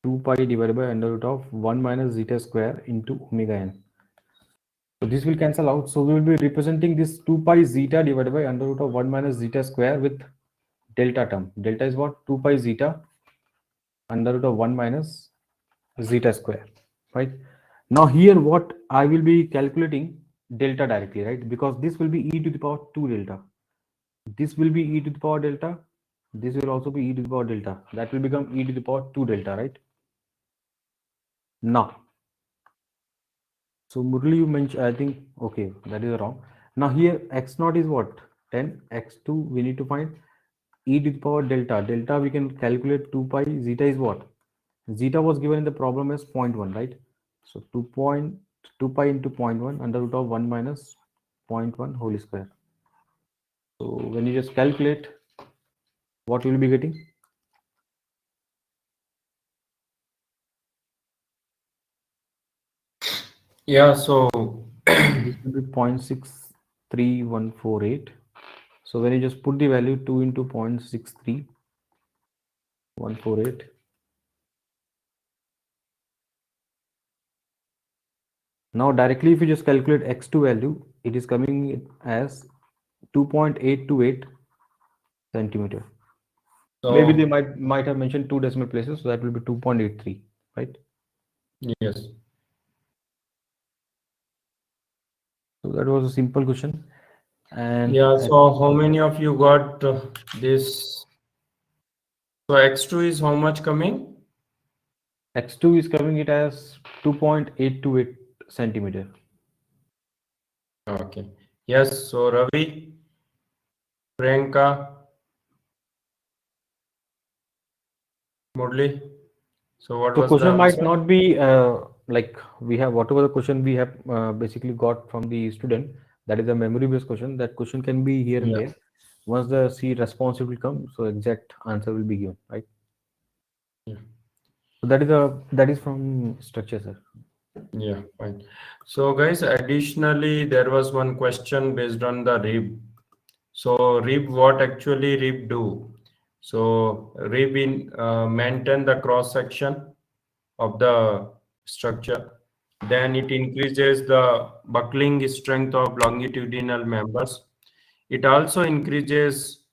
Speaker 5: 2 pi divided by under root of 1 minus zeta square into omega n. So this will cancel out. So we will be representing this 2 pi zeta divided by under root of 1 minus zeta square with delta term. Delta is what? 2 pi zeta under root of 1 minus zeta square, right? Now here what I will be calculating delta directly, right? Because this will be e to the power 2 delta. This will be e to the power delta. This will also be e to the power delta. That will become e to the power 2 delta, right? Now, so Murli, you mentioned, I think, okay, that is wrong. Now here x naught is what? 10, x2, we need to find e to the power delta. Delta we can calculate 2 pi, zeta is what? Zeta was given in the problem as 0.1, right? So 2 pi into 0.1 under root of 1 minus 0.1 whole square. So when you just calculate, what you will be getting?
Speaker 1: Yeah, so
Speaker 5: This will be 0.63148. So when you just put the value 2 into 0.63148, now directly if you just calculate x2 value, it is coming as 2.828 centimeter. Maybe they
Speaker 1: so
Speaker 5: might have mentioned 2 decimal places, so that will be 2.83, right?
Speaker 1: yes.
Speaker 5: So that was a simple question. And
Speaker 1: Yeah, so how many of you got this? So X2 is how much coming?
Speaker 5: x2 is coming it as 2.828 centimeter.
Speaker 1: Okay. Yes, so Ravi, Priyanka, Murli. So what
Speaker 5: So
Speaker 1: was the
Speaker 5: question might
Speaker 1: answer?
Speaker 5: not be like we have whatever the question we have basically got from the student, that is a memory based question. That question can be here and
Speaker 1: Yeah.
Speaker 5: there. Once the C response will come, so exact answer will be given, right?
Speaker 1: Yeah.
Speaker 5: So that is from structure, sir.
Speaker 1: Yeah, fine. So guys, additionally, there was one question based on the rib. So rib, what actually rib do? So rib in maintain the cross section of the structure. Then it increases the buckling strength of longitudinal members. It also increases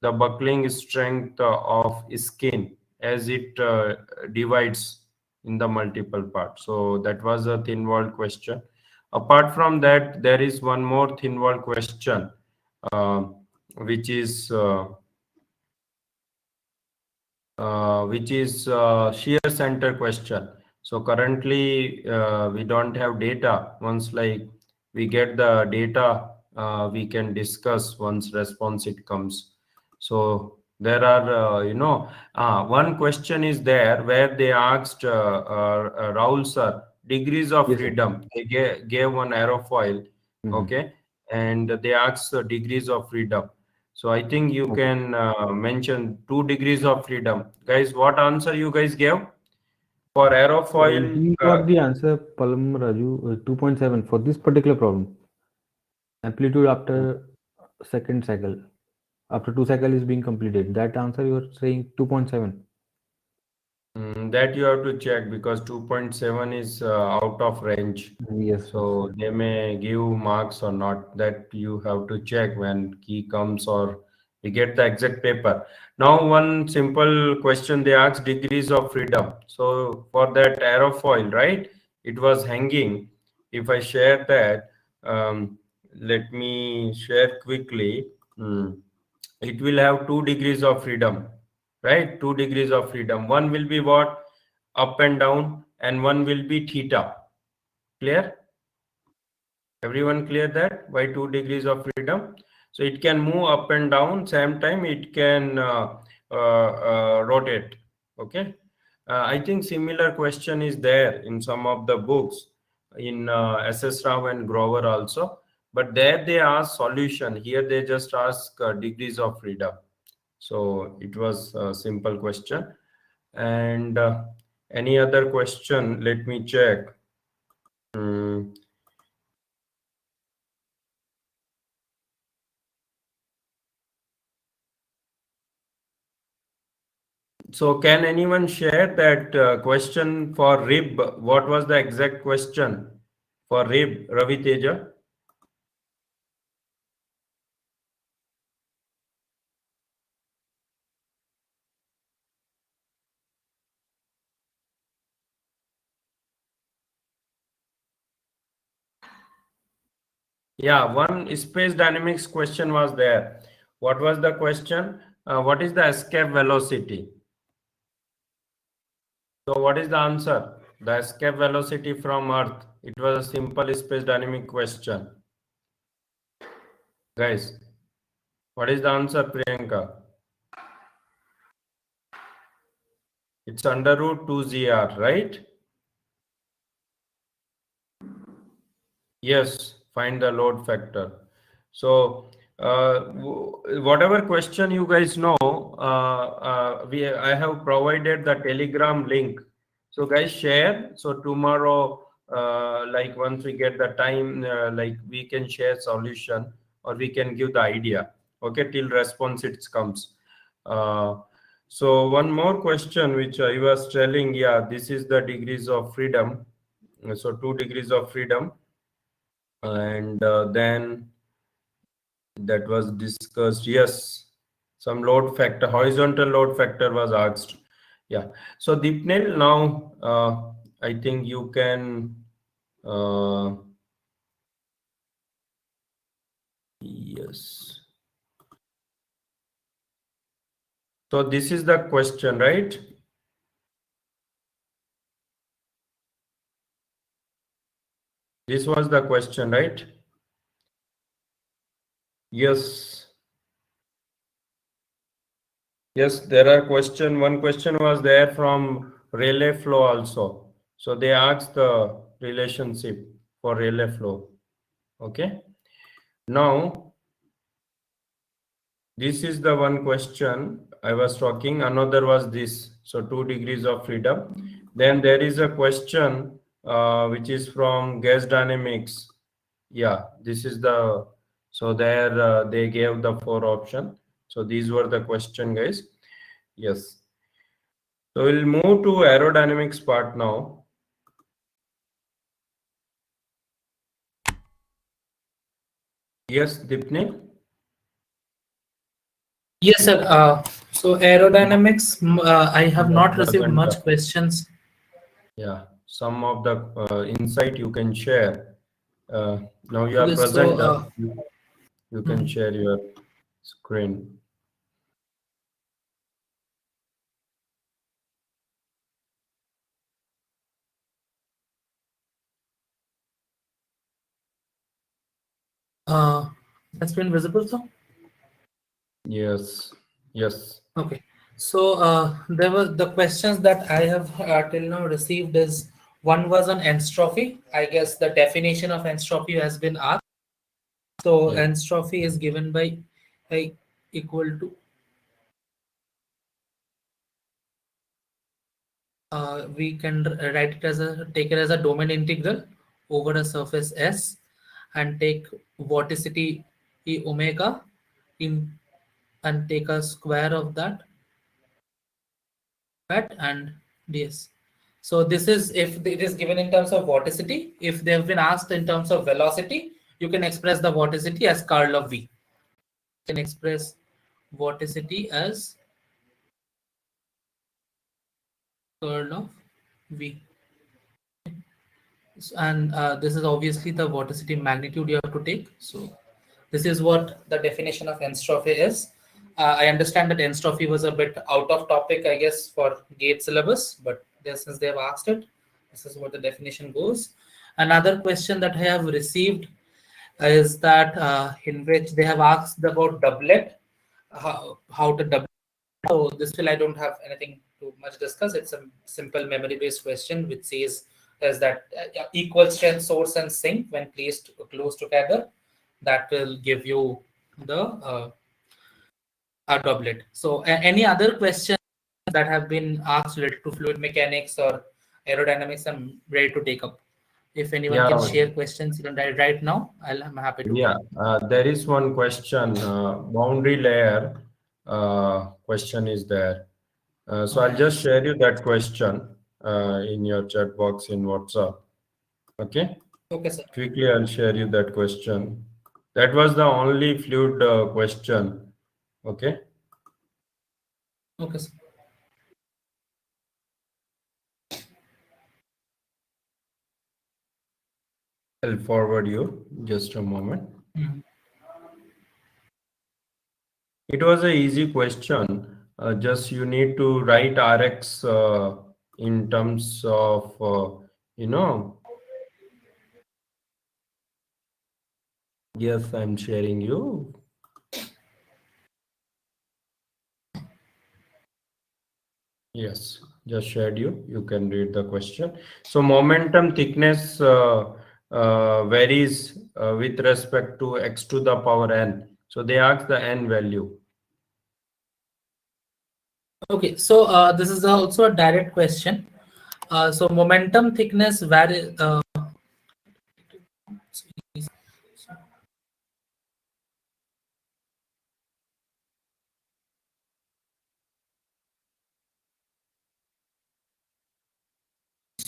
Speaker 1: the buckling strength of skin as it divides in the multiple parts. So that was a thin wall question. Apart from that, there is one more thin wall question, uh, which is shear center question. So currently we don't have data. Once like we get the data, we can discuss once response it comes. So there are, one question is there where they asked Rahul sir degrees of
Speaker 5: Yes, sir.
Speaker 1: freedom. They gave one aerofoil,
Speaker 5: Mhm.
Speaker 1: okay, and they asked degrees of freedom. So I think you
Speaker 5: Okay.
Speaker 1: can mention 2 degrees of freedom. Guys, what answer you guys gave for aerofoil?
Speaker 5: He got the answer, Palam Raju, 2.7 for this particular problem. Amplitude after second cycle. After two cycle is being completed. That answer you are saying 2.7.
Speaker 1: That you have to check because 2.7 is out of range.
Speaker 5: Yes, yes.
Speaker 1: So they may give marks or not. That you have to check when key comes or we get the exact paper. Now, one simple question they ask degrees of freedom. So for that aerofoil, right? It was hanging. If I share that, let me share quickly. Hmm. It will have 2 degrees of freedom, right? 2 degrees of freedom. One will be what? Up and down, and one will be theta. Clear? Everyone clear that? Why 2 degrees of freedom? So it can move up and down, same time it can rotate. Okay. I think similar question is there in some of the books in SS Rao and Grover also. But there they ask solution. Here they just ask degrees of freedom. So it was a simple question. And any other question? Let me check. Hmm. So can anyone share that question for rib? What was the exact question for rib, Ravi Teja? Yeah, one space dynamics question was there. What was the question? What is the escape velocity? So what is the answer? The escape velocity from Earth. It was a simple space dynamic question. Guys, what is the answer, Priyanka? It's under root 2 GR, right? Yes, find the load factor. So, whatever question you guys know, I have provided the Telegram link. So, guys, share. So tomorrow, like once we get the time, like we can share solution or we can give the idea. Okay, till response it comes. Uh, so one more question which I was telling, yeah, this is the degrees of freedom. So 2 degrees of freedom, and then that was discussed. Yes, some load factor, horizontal load factor was asked. Yeah. So Deepnil, now I think you can. Uh, yes. So this is the question, right? This was the question, right? Yes. Yes, there are question. One question was there from relay flow also. So they asked the relationship for relay flow. Okay. Now, this is the one question I was talking. Another was this. So 2 degrees of freedom. Then there is a question which is from gas dynamics. Yeah, this is the, so there they gave the four option. So these were the question, guys. Yes. So we'll move to aerodynamics part now. Yes, Dipni?
Speaker 6: Yes, sir. So aerodynamics, I have
Speaker 1: You are
Speaker 6: not received
Speaker 1: present.
Speaker 6: much questions.
Speaker 1: Yeah, some of the insight you can share. Now you are
Speaker 6: Okay, so
Speaker 1: present. You can
Speaker 6: mhm.
Speaker 1: share your screen.
Speaker 6: That's been visible, so
Speaker 1: Yes, yes,
Speaker 6: okay. So there were the questions that I have till now received is one was on entropy. I guess the definition of entropy has been asked. So
Speaker 1: yeah,
Speaker 6: entropy is given by I equal to we can write it as a take it as a domain integral over a surface S and take vorticity E omega in and take a square of that and ds. So this is if it is given in terms of vorticity. If they have been asked in terms of velocity, you can express the vorticity as curl of v. You can express vorticity as curl of v. And this is obviously the vorticity magnitude you have to take. So this is what the definition of entropy is. I understand that entropy was a bit out of topic, I guess, for GATE syllabus, but since they have asked it, this is what the definition goes. Another question that I have received is that in which they have asked about doublet, how to double. So this will I don't have anything to much discuss. It's a simple memory-based question which says is that equal strength source and sink when placed close together, that will give you the doublet. So any other questions that have been asked related to fluid mechanics or aerodynamics, I'm ready to take up. If anyone
Speaker 1: yeah,
Speaker 6: can share questions right now, I'm happy to.
Speaker 1: yeah. There is one question. Boundary layer question is there. So I'll just share you that question in your chat box in WhatsApp. Okay.
Speaker 6: Okay, sir.
Speaker 1: Quickly, I'll share you that question. That was the only fluid question. Okay.
Speaker 6: Okay, sir.
Speaker 1: I'll forward you just a moment.
Speaker 6: Mhm.
Speaker 1: It was an easy question. Just you need to write Rx in terms of, you know, yes, I'm sharing you. Yes, just shared you. You can read the question. So momentum thickness varies with respect to x to the power n. So they ask the n value.
Speaker 6: Okay, so this is also a direct question. So momentum thickness varies. So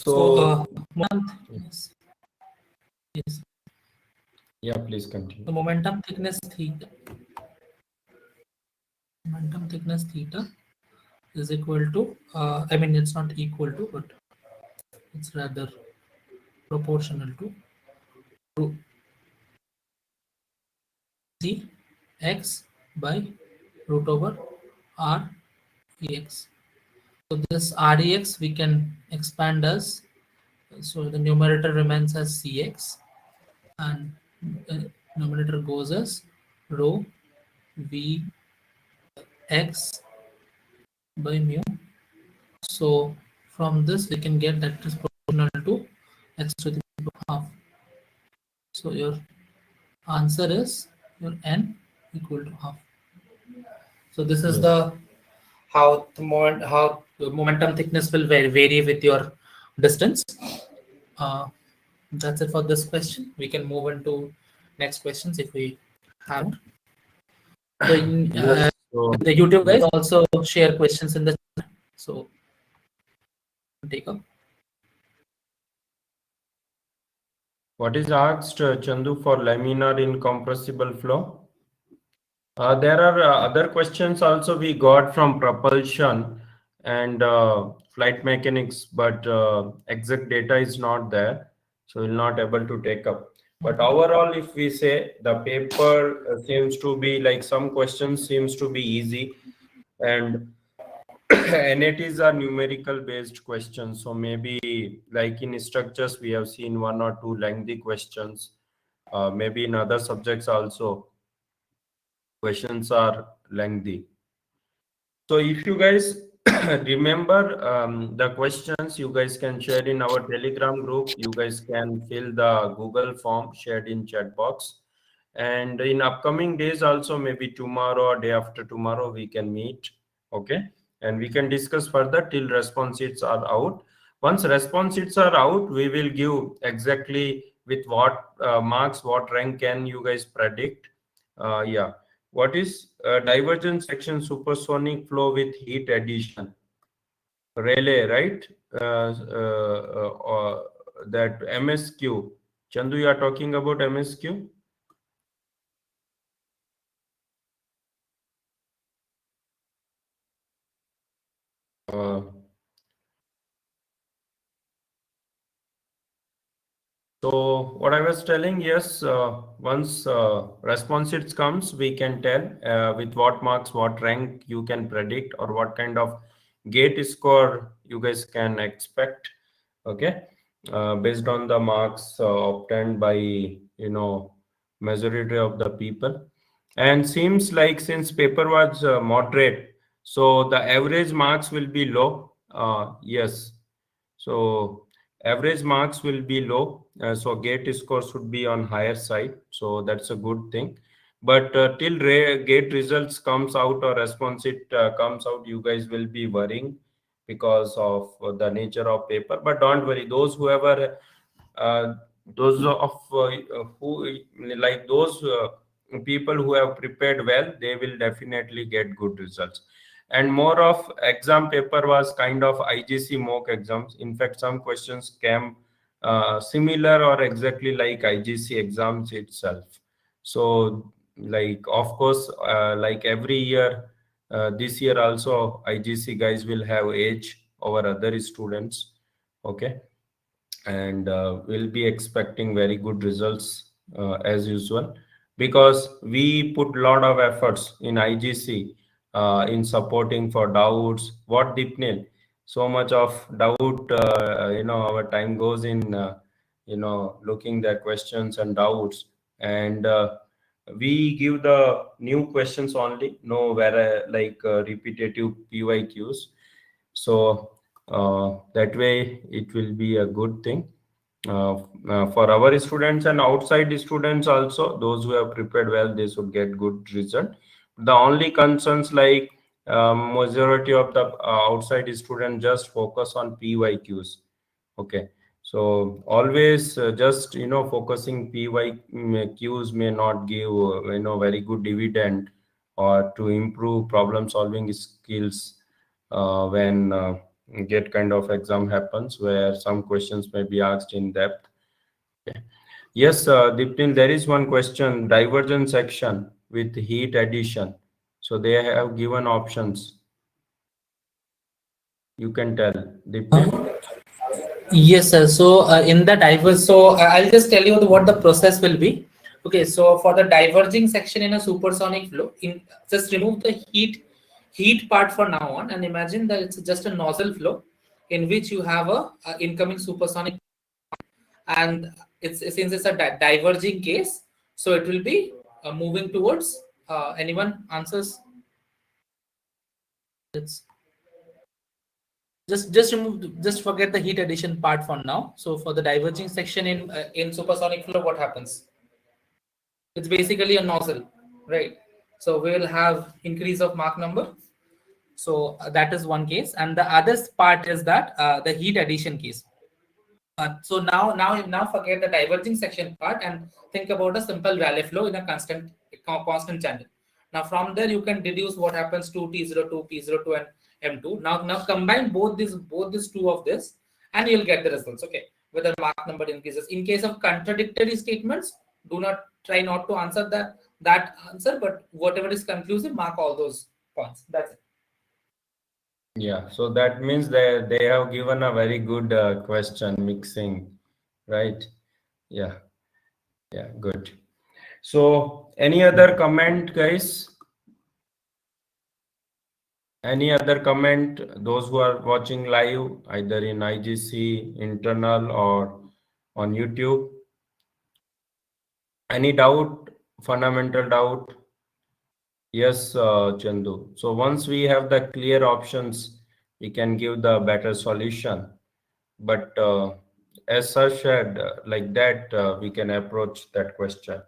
Speaker 1: So
Speaker 6: momentum thickness. Yes.
Speaker 1: yeah, please continue.
Speaker 6: The momentum thickness theta. Momentum thickness theta is equal to. I mean, it's not equal to, but it's rather proportional to c x by root over r ex. So this rex we can expand as, so the numerator remains as cx and numerator goes as rho v x by mu. So from this we can get that is proportional to x to the power half. So your answer is your n equal to half. So this is
Speaker 1: Yes.
Speaker 6: the how the momentum thickness will vary with your distance. That's it for this question. We can move into next questions if we have. So
Speaker 1: Yes. So,
Speaker 6: the YouTube guys also share questions in the chat. So take up.
Speaker 1: what is asked, Chandu, for laminar in compressible flow? There are other questions also we got from propulsion and flight mechanics, but exact data is not there, so we're not able to take up. But overall, if we say the paper seems to be like some questions seems to be easy, and NATs are numerical based questions, so maybe like in structures we have seen one or two lengthy questions. Maybe in other subjects also questions are lengthy. So if you guys remember the questions, you guys can share in our Telegram group. You guys can fill the Google form shared in chat box. And in upcoming days also, maybe tomorrow or day after tomorrow, we can meet. Okay. And we can discuss further till response sheets are out. Once response sheets are out, we will give exactly with what marks, what rank can you guys predict. Yeah. What is divergent section supersonic flow with heat addition? Relay, right? That MSQ. Chandu, you are talking about MSQ? Uh, So what I was telling, yes, once response sheets comes, we can tell with what marks, what rank you can predict, or what kind of gate score you guys can expect. Okay, based on the marks obtained by majority of the people, and seems like since paper was moderate, so the average marks will be low. Yes, so average marks will be low, so gate score should be on higher side, so that's a good thing. But till gate results comes out or response it comes out, you guys will be worrying because of the nature of paper. But don't worry, those whoever those of who like those people who have prepared well, they will definitely get good results. And more of exam paper was kind of IGC mock exams. In fact, some questions came similar or exactly like IGC exams itself. So like of course like every year, this year also IGC guys will have edge over other students. Okay, and we'll be expecting very good results as usual, because we put a lot of efforts in IGC in supporting for doubts. What Dipnil, so much of doubt, our time goes in looking the questions and doubts, and we give the new questions only, no where like repetitive PYQs. So that way it will be a good thing for our students, and outside students also, those who have prepared well, they should get good result. The only concerns like majority of the outside students just focus on PYQs. Okay, so always just focusing PYQs may not give very good dividend or to improve problem solving skills when get kind of exam happens where some questions may be asked in depth. Okay. Yes, Diptin, there is one question, divergence section with heat addition. So they have given options. You can tell, Diptin.
Speaker 6: Yes, sir. So in the diverse, so I'll just tell you what the process will be. Okay, so for the diverging section in a supersonic flow, just remove the heat part for now on, and imagine that it's just a nozzle flow in which you have a incoming supersonic, and it's since it's a diverging case, so it will be moving towards anyone answers. It's just remove, just forget the heat addition part for now. So for the diverging section in supersonic flow, what happens? It's basically a nozzle, right? So we will have increase of Mach number. So that is one case, and the other part is that the heat addition case. So now forget the diverging section part and think about a simple valley flow in a constant channel. Now from there you can deduce what happens to T02, P02, and M2. Now combine both these two of this, and you'll get the results. Okay, whether Mach number increases. In case of contradictory statements, do not try not to answer that answer, but whatever is conclusive, mark all those points. That's it.
Speaker 1: Yeah, so that means they have given a very good question mixing, right? Yeah, yeah, good. So any other comment, guys? Any other comment? Those who are watching live, either in IGC internal or on YouTube. Any doubt? Fundamental doubt? Yes, Chandu. So once we have the clear options, we can give the better solution. But as Sir said, like that, we can approach that question.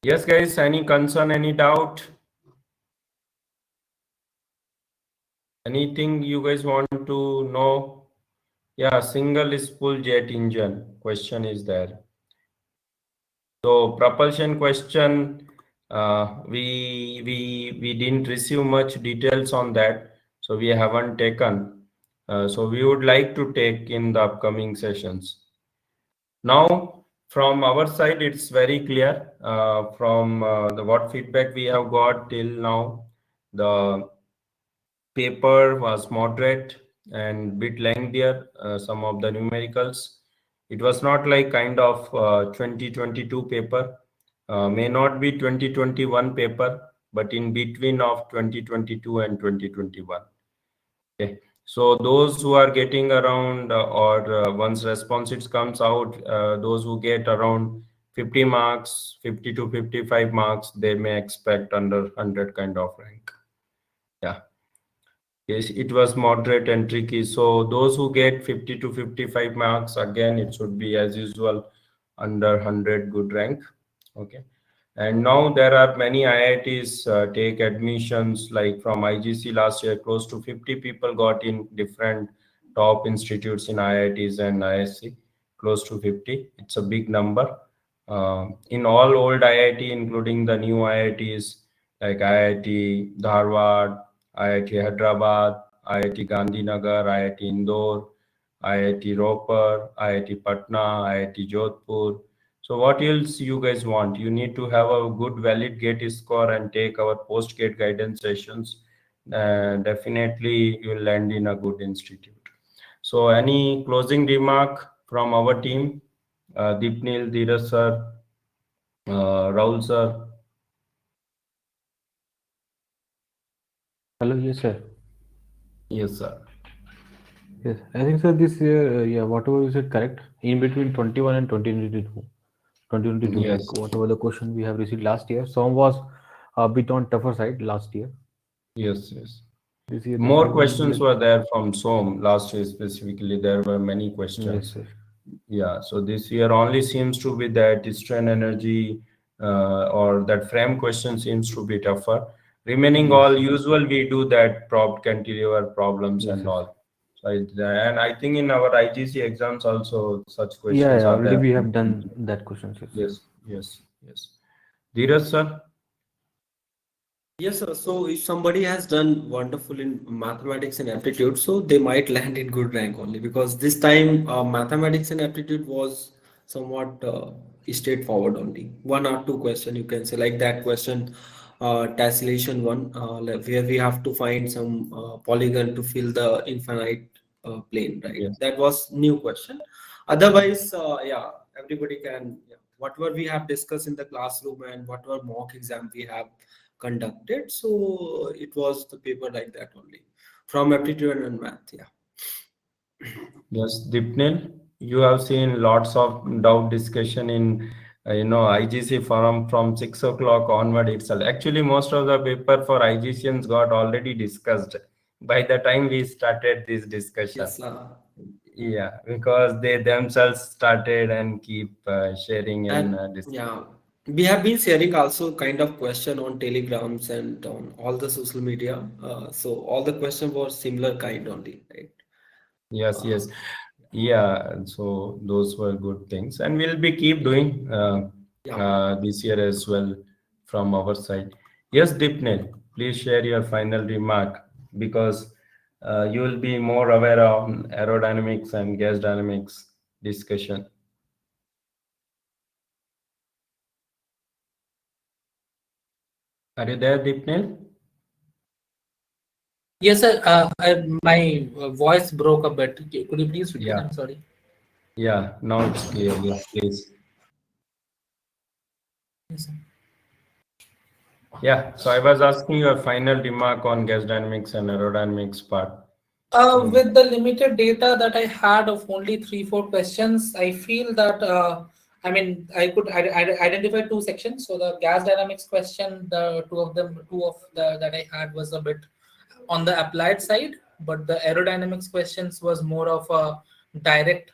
Speaker 1: Yes, guys, any concern, any doubt? Anything you guys want to know? Yeah, single spool jet engine question is there. So propulsion question, we didn't receive much details on that, so we haven't taken. So we would like to take in the upcoming sessions. Now, from our side, it's very clear from the what feedback we have got till now. The paper was moderate and bit lengthier, some of the numericals. It was not like kind of 2022 paper, may not be 2021 paper, but in between of 2022 and 2021. Okay. So those who are getting around once responses comes out, those who get around 50 marks, 50 to 55 marks, they may expect under 100 kind of rank. Yeah. Yes, it was moderate and tricky. So those who get 50 to 55 marks, again, it should be as usual under 100 good rank. Okay. And now there are many IITs take admissions, like from IGC last year, close to 50 people got in different top institutes in IITs and ISC, close to 50. It's a big number. In all old IIT, including the new IITs like IIT Dharwad, IIT Hyderabad, IIT Gandhinagar, IIT Indore, IIT Ropar, IIT Patna, IIT Jodhpur. So what else you guys want? You need to have a good valid gate score and take our post-gate guidance sessions. Definitely you'll land in a good institute. So any closing remark from our team? Deepnil, Dheeraj sir, Rahul sir.
Speaker 5: Hello, yes, sir.
Speaker 1: Yes, sir.
Speaker 5: Yes, I think, sir, this year, yeah, whatever you said, correct. In between 21 and 2022, 2022,
Speaker 1: Yes,
Speaker 5: like whatever the question we have received last year, some was a bit on tougher side last year.
Speaker 1: yes, yes.
Speaker 5: This year,
Speaker 1: More
Speaker 5: definitely,
Speaker 1: questions were there from SOM last year specifically. There were many
Speaker 5: yes,
Speaker 1: questions.
Speaker 5: sir.
Speaker 1: Yeah, so this year only seems to be that strain energy or that frame question seems to be tougher. Remaining
Speaker 5: Yes,
Speaker 1: all usual, we do that prop cantilever problems
Speaker 5: yes,
Speaker 1: and
Speaker 5: yes.
Speaker 1: all. So and I think in our IGC exams also such
Speaker 5: Yeah,
Speaker 1: questions
Speaker 5: yeah,
Speaker 1: are
Speaker 5: already
Speaker 1: there.
Speaker 5: we have done that questions, yes.
Speaker 1: Yes, yes, yes. Dheeraj sir?
Speaker 7: Yes, sir. So if somebody has done wonderful in mathematics and aptitude, so they might land in good rank only because this time mathematics and aptitude was somewhat straightforward only. One or two question you can say like that question, tessellation one, like where we have to find some polygon to fill the infinite plane, right?
Speaker 1: Yes.
Speaker 7: That was new question. Otherwise, yeah, everybody can, yeah, whatever we have discussed in the classroom and whatever mock exam we have conducted. So it was the paper like that only from aptitude and math. Yeah.
Speaker 1: Yes, Dipnil, you have seen lots of doubt discussion in IGC forum from 6 o'clock onward itself. Actually, most of the paper for IGCians got already discussed by the time we started this discussion.
Speaker 7: Yes.
Speaker 1: Yeah, because they themselves started and keep sharing and
Speaker 7: And yeah, We have been sharing also kind of question on telegrams and on all the social media. So all the question was similar kind only, right?
Speaker 1: Yes,
Speaker 7: Uh,
Speaker 1: yes. Yeah, so those were good things, and we'll be keep doing
Speaker 7: yeah.
Speaker 1: this year as well from our side. Yes, Dipnil, please share your final remark because you will be more aware on aerodynamics and gas dynamics discussion. Are you there, Dipnil?
Speaker 6: Yes, sir. My voice broke a bit. Could you please repeat?
Speaker 1: Yeah,
Speaker 6: I'm sorry.
Speaker 1: yeah. Now it's clear. Yes, please.
Speaker 6: Yes, sir.
Speaker 1: Yeah. So I was asking your final remark on gas dynamics and aerodynamics part. So
Speaker 6: With the limited data that I had of only 3-4 questions, I feel that I mean I could identify two sections. So the gas dynamics question, the two of the that I had was a bit on the applied side, but the aerodynamics questions was more of a direct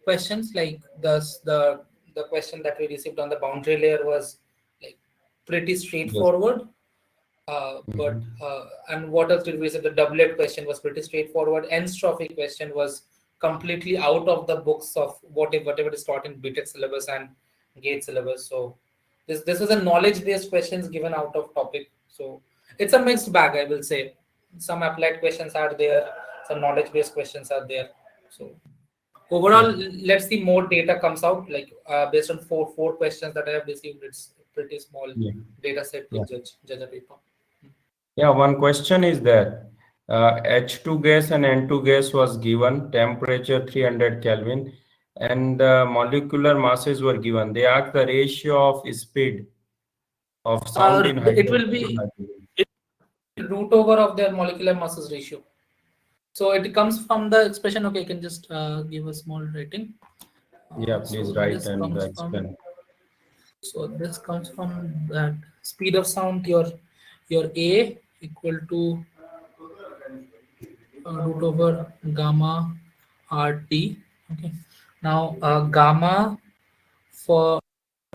Speaker 6: questions. Like the question that we received on the boundary layer was like pretty
Speaker 1: yes.
Speaker 6: straightforward. But
Speaker 1: Mhm.
Speaker 6: and what else did we say? The doublet question was pretty straightforward. Entropy question was completely out of the books of whatever is taught in BTech syllabus and GATE syllabus. So this was a knowledge based questions given out of topic. So it's a mixed bag, I will say. Some applied questions are there, some knowledge based questions are there. So overall,
Speaker 1: Yeah.
Speaker 6: let's see more data comes out. Like based on four questions that I have received, it's pretty small
Speaker 1: Yeah.
Speaker 6: data set to
Speaker 1: Yeah.
Speaker 6: judge a paper.
Speaker 1: Yeah, one question is that H2 gas and N2 gas was given, temperature 300 Kelvin, and molecular masses were given. They asked the ratio of speed of sound in
Speaker 6: It will
Speaker 1: hydrogen and
Speaker 6: be
Speaker 1: nitrogen.
Speaker 6: root over of their molecular masses ratio. So it comes from the expression. Okay, I can just give a small rating.
Speaker 1: Yeah,
Speaker 6: So
Speaker 1: please write
Speaker 6: this
Speaker 1: and
Speaker 6: comes from
Speaker 1: explain.
Speaker 6: that speed of sound. Your A equal to root over gamma RT. Okay. Now gamma for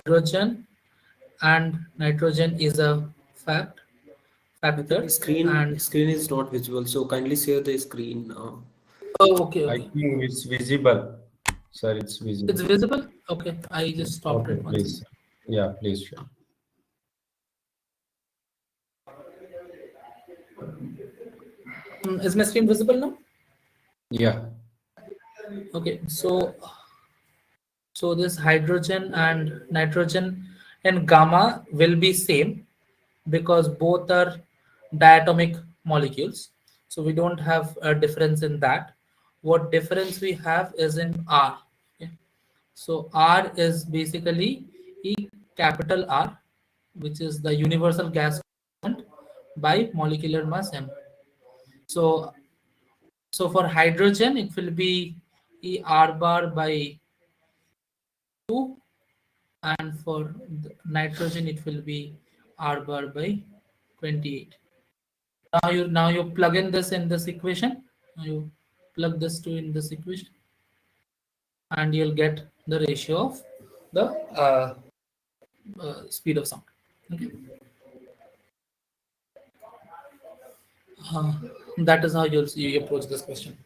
Speaker 6: hydrogen and nitrogen is a
Speaker 7: I think
Speaker 6: factor, and
Speaker 7: screen is not visible, so kindly share the screen.
Speaker 6: oh, okay,
Speaker 1: I
Speaker 6: okay.
Speaker 1: think it's visible. Sir, it's
Speaker 6: It's
Speaker 1: visible.
Speaker 6: visible. Okay, I just stopped
Speaker 1: Okay,
Speaker 6: it once.
Speaker 1: please. Yeah, please share.
Speaker 6: Is my screen visible now?
Speaker 1: Yeah.
Speaker 6: Okay, so this hydrogen and nitrogen and gamma will be same because both are diatomic molecules. So we don't have a difference in that. What difference we have is in R. Okay? So R is basically E capital R, which is the universal gas constant by molecular mass m. So so for hydrogen, it will be E R bar by 2, and for the nitrogen, it will be R bar by 28. Now you plug in this in this equation. Now you plug this to in this equation, and you'll get the ratio of the speed of sound. Okay, uh, that is how you approach this question.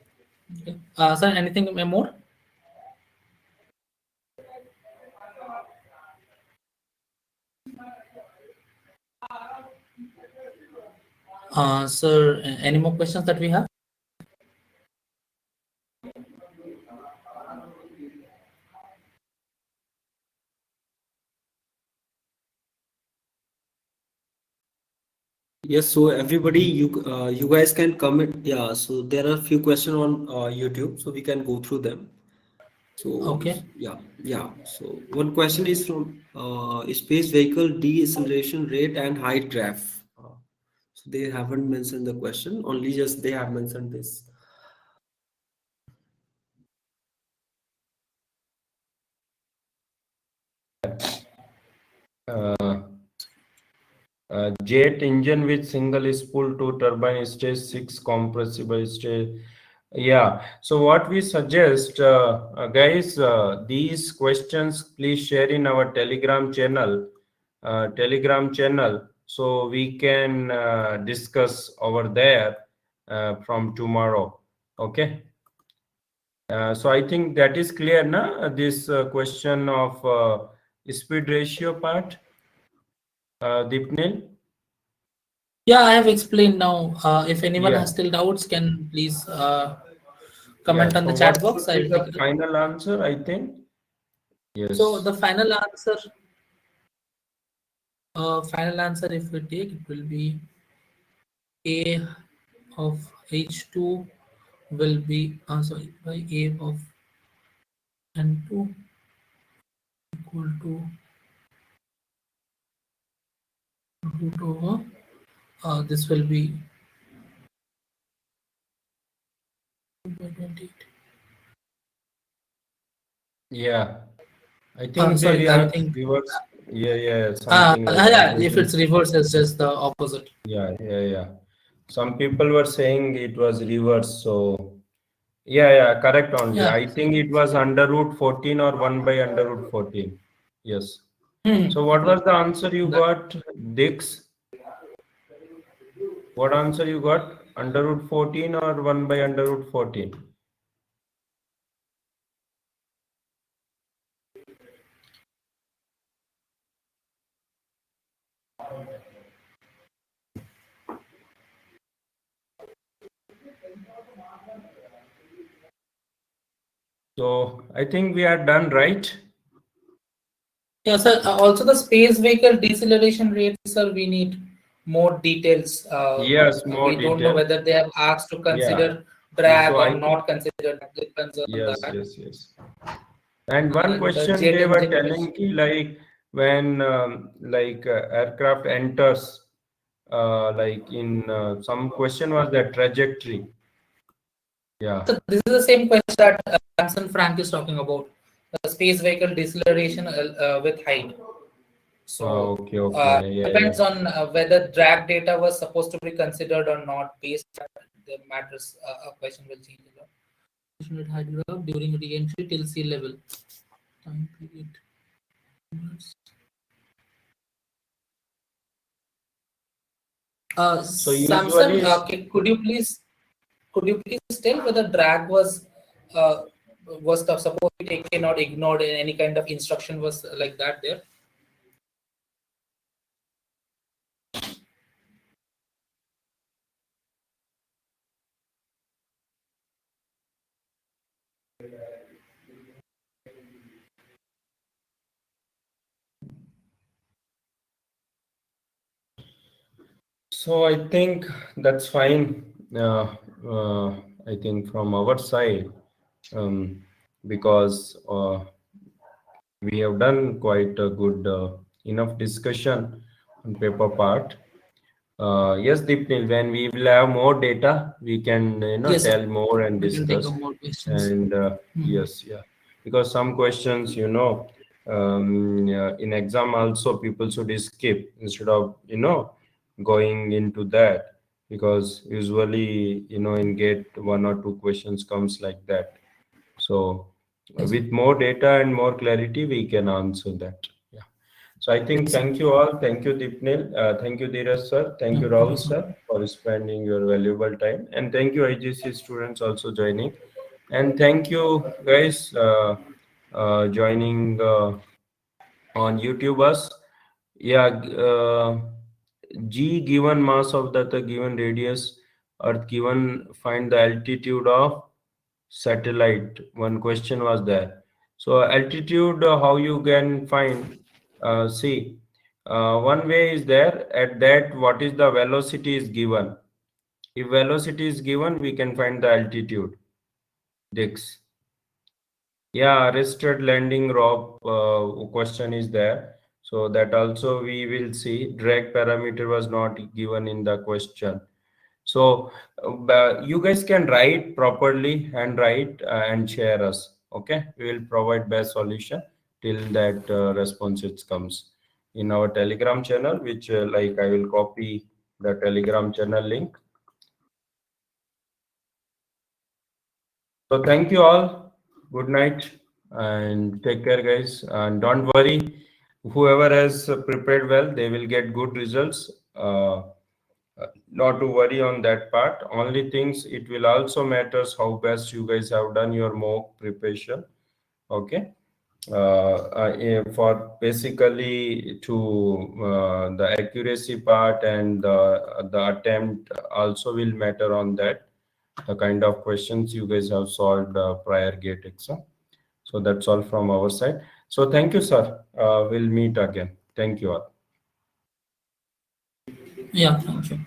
Speaker 6: Okay, sir, anything more? Sir, any more questions that we have?
Speaker 7: Yes, so everybody, you guys can comment. Yeah, so there are a few questions on YouTube, so we can go through them. So
Speaker 6: Okay.
Speaker 7: yeah. So one question is from space vehicle deceleration rate and height graph. So they haven't mentioned the question, only just they have mentioned this.
Speaker 1: Uh, jet engine with single spool, two turbine stage, six compressible stage. Yeah. So what we suggest, guys, these questions please share in our Telegram channel Telegram channel, so we can discuss over there from tomorrow. Okay. So I think that is clear, na? This question of speed ratio part, Dipnil?
Speaker 6: Yeah, I have explained now. If anyone
Speaker 1: Yeah.
Speaker 6: has still doubts, can please
Speaker 1: Yeah.
Speaker 6: comment on
Speaker 1: So
Speaker 6: the
Speaker 1: what
Speaker 6: chat box.
Speaker 1: should
Speaker 6: I
Speaker 1: be
Speaker 6: will take
Speaker 1: the
Speaker 6: it up.
Speaker 1: final answer, I think?
Speaker 6: So
Speaker 1: Yes.
Speaker 6: the final answer, if we take, it will be A of H2 will be sorry by A of N2 equal to root over. This will be 2 by 28.
Speaker 1: Yeah. I think
Speaker 6: Sorry,
Speaker 1: they
Speaker 6: I
Speaker 1: are
Speaker 6: think.
Speaker 1: reverse. Yeah, yeah, something like
Speaker 6: Yeah,
Speaker 1: that.
Speaker 6: if it's reverse, it's just the opposite.
Speaker 1: Yeah, yeah, yeah. Some people were saying it was reverse. So, yeah, yeah, correct only.
Speaker 6: Yeah.
Speaker 1: I think it was under root 14 or 1 by under root 14. Yes. So, what
Speaker 6: Okay.
Speaker 1: was the answer you
Speaker 6: That
Speaker 1: got, Dix? What answer you got? Under root 14 or 1 by under root 14? So, I think we are done, right?
Speaker 6: Yeah, sir. Also, the space vehicle deceleration rates, sir, we need more details.
Speaker 1: Yes, more
Speaker 6: We don't know
Speaker 1: detail.
Speaker 6: whether they have asked to
Speaker 1: Yeah.
Speaker 6: consider drag
Speaker 1: So,
Speaker 6: or
Speaker 1: I think,
Speaker 6: not consider. That depends on
Speaker 1: yes,
Speaker 6: that.
Speaker 1: yes, yes. And one
Speaker 6: And
Speaker 1: question
Speaker 6: jet
Speaker 1: they were
Speaker 6: engine was
Speaker 1: telling ki, like when aircraft enters, like in some question was the trajectory. Yeah.
Speaker 6: so this is the same question that Anson Frank is talking about. The space vehicle deceleration with height. So
Speaker 1: Okay, okay. Yeah, yeah.
Speaker 6: depends on whether drag data was supposed to be considered or not. Based on the matters, a question will change. With hydro during re-entry till sea level. Time period.
Speaker 1: So
Speaker 6: Samson,
Speaker 1: usually,
Speaker 6: could you please tell whether drag uh, supposed to be taken or ignored in any kind of instruction was like that there?
Speaker 1: so I think that's fine. I think from our side, because we have done quite a good enough discussion on paper part. Yes, Deepnil, when we will have more data, we can
Speaker 6: Yes, sir.
Speaker 1: tell more and
Speaker 6: We can take up
Speaker 1: discuss.
Speaker 6: more questions.
Speaker 1: And yes, yeah, because some questions, in exam also people should skip instead of going into that, because usually in gate one or two questions comes like that. So
Speaker 6: Yes, sir.
Speaker 1: with more data and more clarity, we can answer that. Yeah. So I think
Speaker 6: Yes, sir.
Speaker 1: thank you all. Thank you, Dipnil. Thank you, Dheeraj sir. Thank
Speaker 6: Yeah,
Speaker 1: you,
Speaker 6: thank you
Speaker 1: Rahul
Speaker 6: so much.
Speaker 1: sir, for spending your valuable time. And thank you, IGC students, also joining. And thank you, guys, joining on YouTube us. Yeah, G given mass of the given radius, Earth given, find the altitude of satellite. One question was there. So altitude, how you can find? See, one way is there. At that, what is the velocity is given. If velocity is given, we can find the altitude. Dix. Yeah, arrested landing rope question is there. So that also we will see. Drag parameter was not given in the question. So you guys can write properly and write and share us. Okay, we will provide best solution till that response it comes in our Telegram channel, which like I will copy the Telegram channel link. So thank you all. Good night and take care, guys. And don't worry. whoever has prepared well, they will get good results. Not to worry on that part. Only things it will also matters how best you guys have done your mock preparation. Okay. For basically to the accuracy part and the attempt also will matter on that, the kind of questions you guys have solved prior gate exam. So that's all from our side. So thank you, sir. We'll meet again. Thank you all.
Speaker 6: Yeah, thank you.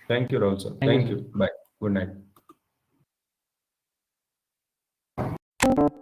Speaker 1: Thank you, Rahul sir.
Speaker 5: Thank you,
Speaker 1: Thank
Speaker 5: sir.
Speaker 1: you. Bye. Good night.